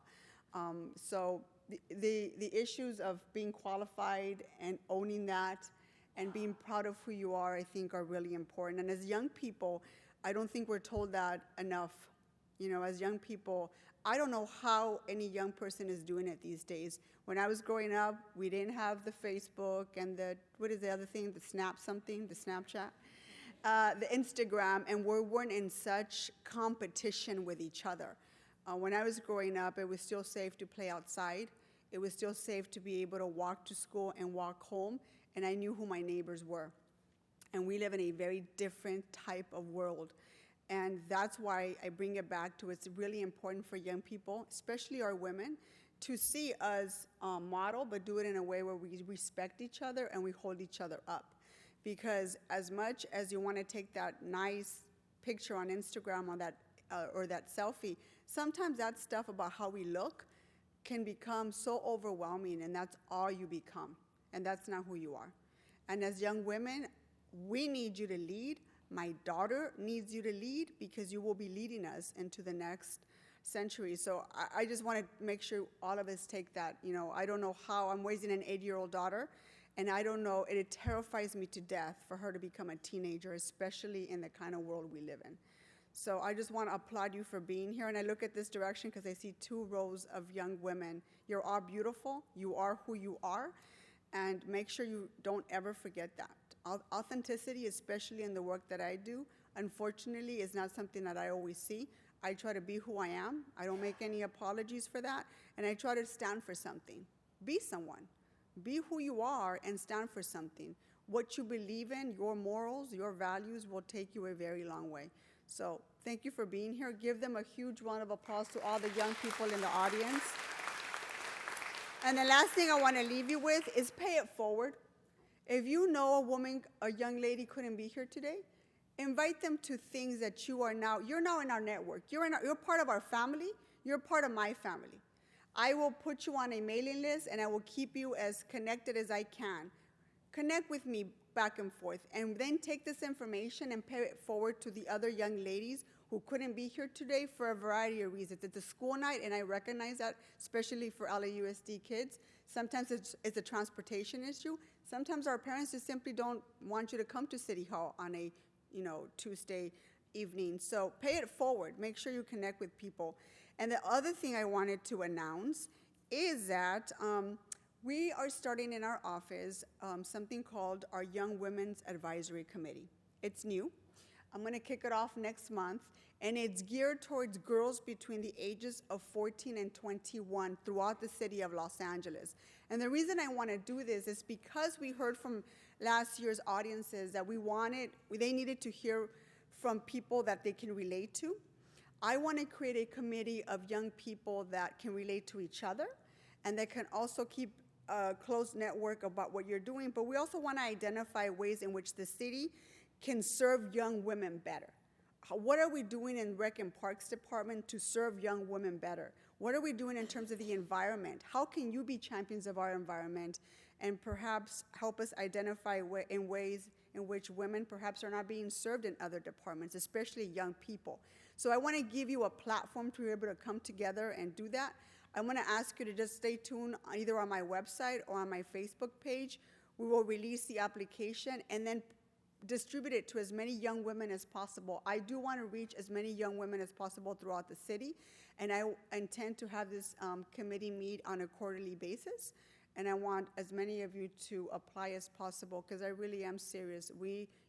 So the issues of being qualified and owning that and being proud of who you are, I think, are really important. And as young people, I don't think we're told that enough. As young people, I don't know how any young person is doing it these days. When I was growing up, we didn't have the Facebook and what is the other thing, the Snapchat, the Instagram, and we weren't in such competition with each other. When I was growing up, it was still safe to play outside. It was still safe to be able to walk to school and walk home, and I knew who my neighbors were. And we live in a very different type of world. And that's why I bring it back to it's really important for young people, especially our women, to see us model, but do it in a way where we respect each other and we hold each other up. Because as much as you want to take that nice picture on Instagram or that selfie, sometimes that stuff about how we look can become so overwhelming, and that's all you become. And that's not who you are. And as young women, we need you to lead. My daughter needs you to lead, because you will be leading us into the next century. So I just want to make sure all of us take that. I don't know how. I'm raising an 8-year-old daughter, and I don't know, it terrifies me to death for her to become a teenager, especially in the kind of world we live in. So I just want to applaud you for being here. And I look at this direction because I see 2 rows of young women. You're all beautiful. You are who you are. And make sure you don't ever forget that. Authenticity, especially in the work that I do, unfortunately, is not something that I always see. I try to be who I am. I don't make any apologies for that. And I try to stand for something. Be someone. Be who you are and stand for something. What you believe in, your morals, your values will take you a very long way. So thank you for being here. Give them a huge round of applause to all the young people in the audience. And the last thing I want to leave you with is pay it forward. If you know a young lady couldn't be here today, invite them to things that you're now in our network. You're part of our family. You're part of my family. I will put you on a mailing list, and I will keep you as connected as I can. Connect with me back and forth, and then take this information and pay it forward to the other young ladies who couldn't be here today for a variety of reasons. It's a school night, and I recognize that, especially for LAUSD kids. Sometimes it's a transportation issue. Sometimes our parents just simply don't want you to come to City Hall on a Tuesday evening. So pay it forward. Make sure you connect with people. And the other thing I wanted to announce is that we are starting in our office something called our Young Women's Advisory Committee. It's new. I'm going to kick it off next month, and it's geared towards girls between the ages of 14 and 21 throughout the city of Los Angeles. And the reason I want to do this is because we heard from last year's audiences that they needed to hear from people that they can relate to. I want to create a committee of young people that can relate to each other and that can also keep a close network about what you're doing, but we also want to identify ways in which the city can serve young women better. What are we doing in Rec and Parks Department to serve young women better? What are we doing in terms of the environment? How can you be champions of our environment and perhaps help us identify in ways in which women perhaps are not being served in other departments, especially young people? So I want to give you a platform to be able to come together and do that. I want to ask you to just stay tuned either on my website or on my Facebook page. We will release the application and then distribute it to as many young women as possible. I do want to reach as many young women as possible throughout the city, and I intend to have this committee meet on a quarterly basis, and I want as many of you to apply as possible because I really am serious.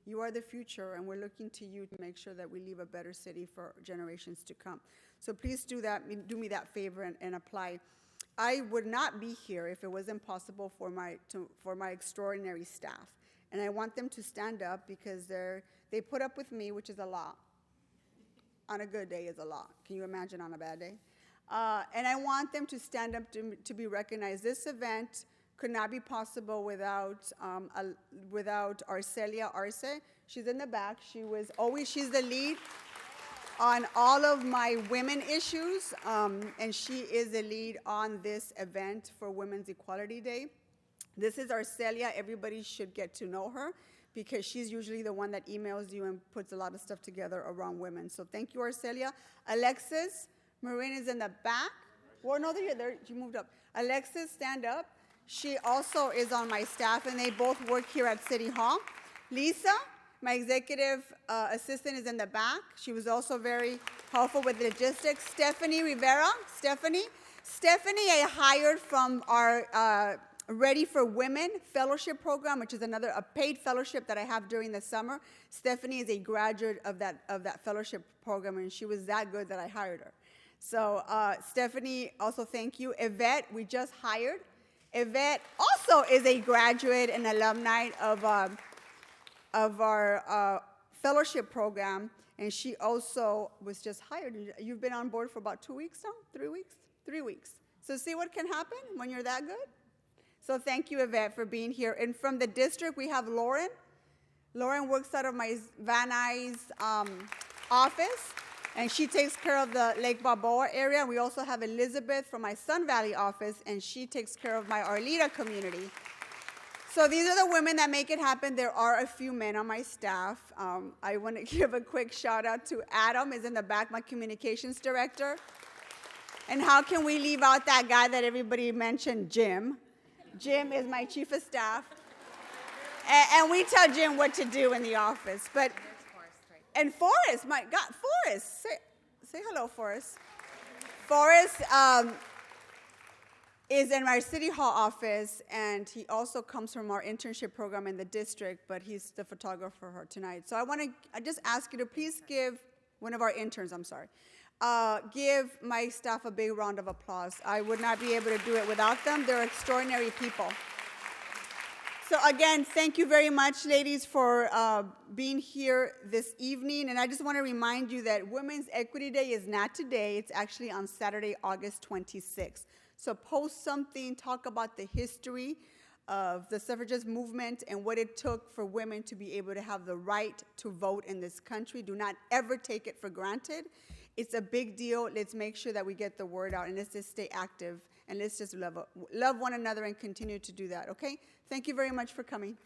You are the future, and we're looking to you to make sure that we leave a better city for generations to come. So please do that. Do me that favor and apply. I would not be here if it wasn't possible for my extraordinary staff. And I want them to stand up because they put up with me, which is a lot. On a good day is a lot. Can you imagine on a bad day? And I want them to stand up to be recognized. This event could not be possible without Arcelia Arce. She's in the back. She's the lead on all of my women issues, and she is the lead on this event for Women's Equality Day. This is Arcelia. Everybody should get to know her because she's usually the one that emails you and puts a lot of stuff together around women. So thank you, Arcelia. Alexis Marin is in the back. Well, no, you're there. You moved up. Alexis, stand up. She also is on my staff, and they both work here at City Hall. Lisa, my executive assistant, is in the back. She was also very helpful with logistics. Stephanie Rivera. Stephanie, I hired from our Ready for Women fellowship program, which is a paid fellowship that I have during the summer. Stephanie is a graduate of that fellowship program, and she was that good that I hired her. So Stephanie, also thank you. Yvette, we just hired. Yvette also is a graduate and alumni of our fellowship program, and she also was just hired. You've been on board for about 2 weeks now? 3 weeks? 3 weeks. So see what can happen when you're that good? So thank you, Yvette, for being here. And from the district, we have Lauren. Lauren works out of my Van Nuys office, and she takes care of the Lake Balboa area. We also have Elizabeth from my Sun Valley office, and she takes care of my Arleta community. So these are the women that make it happen. There are a few men on my staff. I want to give a quick shout out to Adam, is in the back, my communications director. And how can we leave out that guy that everybody mentioned, Jim? Jim is my chief of staff. And we tell Jim what to do in the office. But and Forrest, my God, Forrest, say hello, Forrest. Forrest is in our City Hall office, and he also comes from our internship program in the district, but he's the photographer for tonight. So I just ask you to please give one of our interns, give my staff a big round of applause. I would not be able to do it without them. They're extraordinary people. So again, thank you very much, ladies, for being here this evening. And I just want to remind you that Women's Equity Day is not today. It's actually on Saturday, August 26th. So post something, talk about the history of the suffragist movement and what it took for women to be able to have the right to vote in this country. Do not ever take it for granted. It's a big deal. Let's make sure that we get the word out, and let's just stay active, and let's just love one another and continue to do that, okay? Thank you very much for coming.